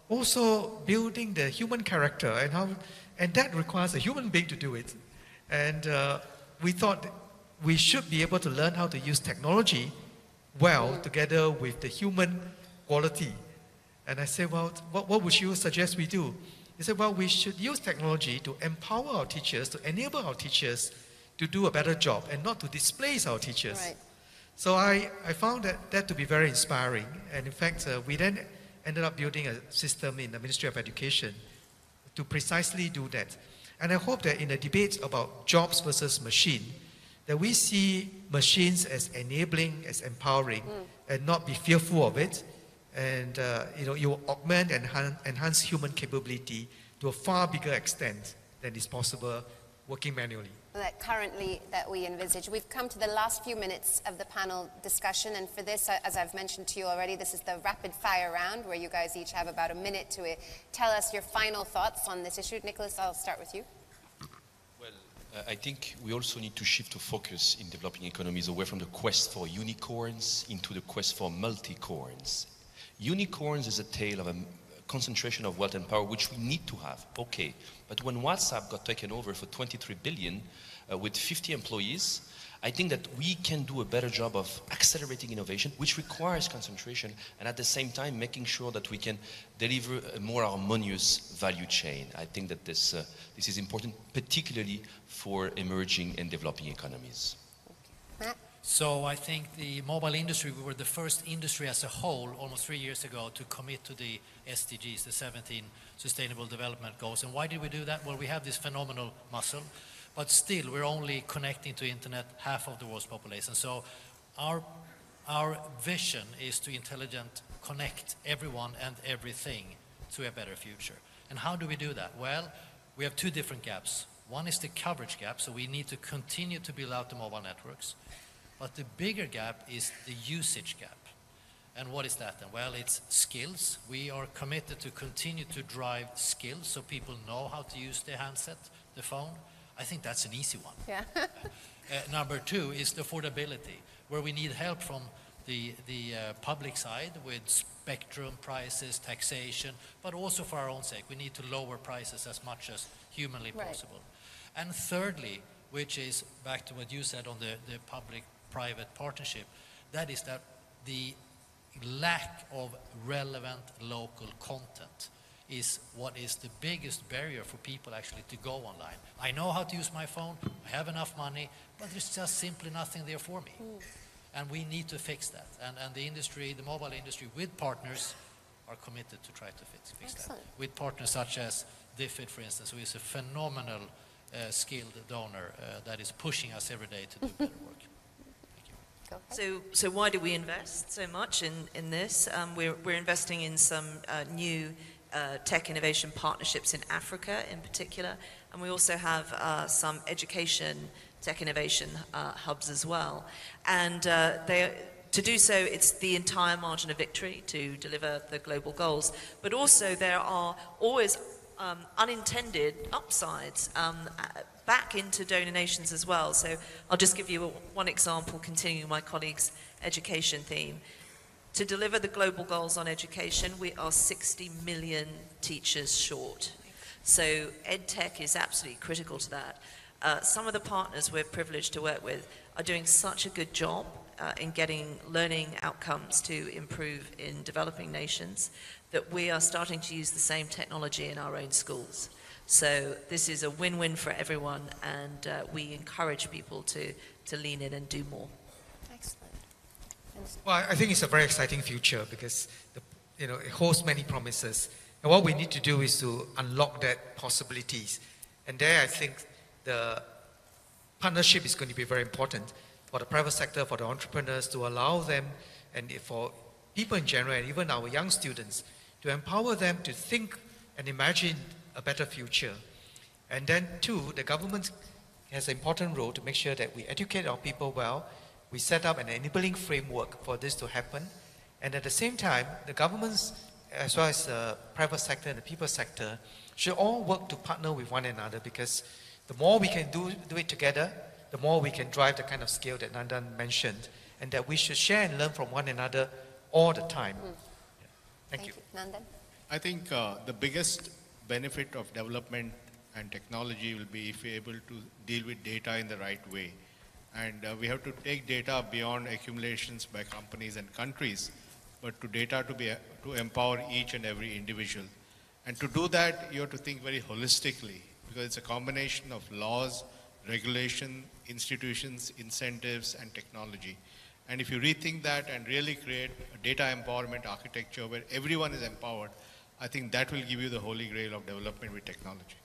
also building the human character and that requires a human being to do it. And we thought we should be able to learn how to use technology well together with the human quality. And I said, well, what would you suggest we do? He said, well, we should use technology to empower our teachers, to enable our teachers to do a better job and not to displace our teachers. Right. So I found that to be very inspiring. And in fact, we then ended up building a system in the Ministry of Education to precisely do that. And I hope that in the debate about jobs versus machine, that we see machines as enabling, as empowering, and not be fearful of it. And you augment and enhance human capability to a far bigger extent than is possible working manually. That currently that we envisage. We've come to the last few minutes of the panel discussion, and for this, as I've mentioned to you already, this is the rapid fire round where you guys each have about a minute to tell us your final thoughts on this issue. Nicholas, I'll start with you. Well, I think we also need to shift to focus in developing economies away from the quest for unicorns into the quest for multicorns. Unicorns is a tale of a concentration of wealth and power, which we need to have, okay. But when WhatsApp got taken over for 23 billion with 50 employees, I think that we can do a better job of accelerating innovation, which requires concentration, and at the same time making sure that we can deliver a more harmonious value chain. I think that this is important, particularly for emerging and developing economies. Matt? So I think the mobile industry, we were the first industry as a whole almost 3 years ago to commit to the SDGs, the 17 Sustainable Development Goals. And why did we do that? Well, we have this phenomenal muscle, but still we're only connecting to internet half of the world's population. So our vision is to intelligent connect everyone and everything to a better future. And how do we do that? Well, we have two different gaps. One is the coverage gap, so we need to continue to build out the mobile networks. But the bigger gap is the usage gap. And what is that then? Well, it's skills. We are committed to continue to drive skills so people know how to use the handset, the phone. I think that's an easy one. Yeah. Number two is the affordability, where we need help from the public side with spectrum prices, taxation, but also for our own sake. We need to lower prices as much as humanly possible. And thirdly, which is back to what you said on the public-private partnership, that is that the lack of relevant local content is what is the biggest barrier for people actually to go online. I know how to use my phone, I have enough money, but there's just simply nothing there for me. And we need to fix that. And the industry, the mobile industry, with partners, are committed to try to fix that. Excellent. With partners such as DFID, for instance, who is a phenomenal skilled donor that is pushing us every day to do better work. Go ahead. So why do we invest so much in this? We're investing in some new tech innovation partnerships in Africa in particular, and we also have some education tech innovation hubs as well. And to do so, it's the entire margin of victory to deliver the global goals. But also there are always unintended upsides back into donor nations as well. So I'll just give you one example, continuing my colleague's education theme. To deliver the global goals on education, we are 60 million teachers short. So EdTech is absolutely critical to that. Some of the partners we're privileged to work with are doing such a good job in getting learning outcomes to improve in developing nations that we are starting to use the same technology in our own schools. So this is a win-win for everyone, and we encourage people to lean in and do more. Excellent. Well, I think it's a very exciting future because it holds many promises. And what we need to do is to unlock that possibilities. And there I think the partnership is going to be very important for the private sector, for the entrepreneurs, to allow them, and for people in general, and even our young students, to empower them to think and imagine a better future. And then two, the government has an important role to make sure that we educate our people well, we set up an enabling framework for this to happen, and at the same time, the governments, as well as the private sector and the people sector, should all work to partner with one another, because the more we can do it together, the more we can drive the kind of scale that Nandan mentioned, and that we should share and learn from one another all the time. Yeah. Thank you. Nandan? I think the biggest benefit of development and technology will be if we're able to deal with data in the right way. And we have to take data beyond accumulations by companies and countries, but to data to empower each and every individual. And to do that, you have to think very holistically, because it's a combination of laws, regulation, institutions, incentives, and technology. And if you rethink that and really create a data empowerment architecture where everyone is empowered, I think that will give you the holy grail of development with technology.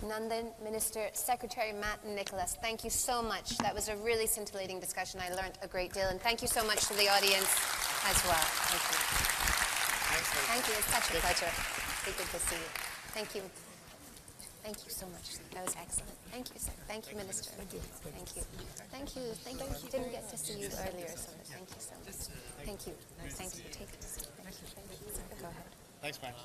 Nandan, Minister, Secretary Matt and Nicholas, thank you so much. That was a really scintillating discussion. I learned a great deal, and thank you so much to the audience as well. Thank you. Thank you. It's such a pleasure. It's good to see you. Thank you. Thank you so much. That was excellent. Thank you, sir. Thank you, Minister. Thank you. Thank you. Thank you. Thank you. Didn't get to see you earlier, so thank you so much. Thank you. Thank you. Take this. Thank you. Go ahead. Thanks, Matt.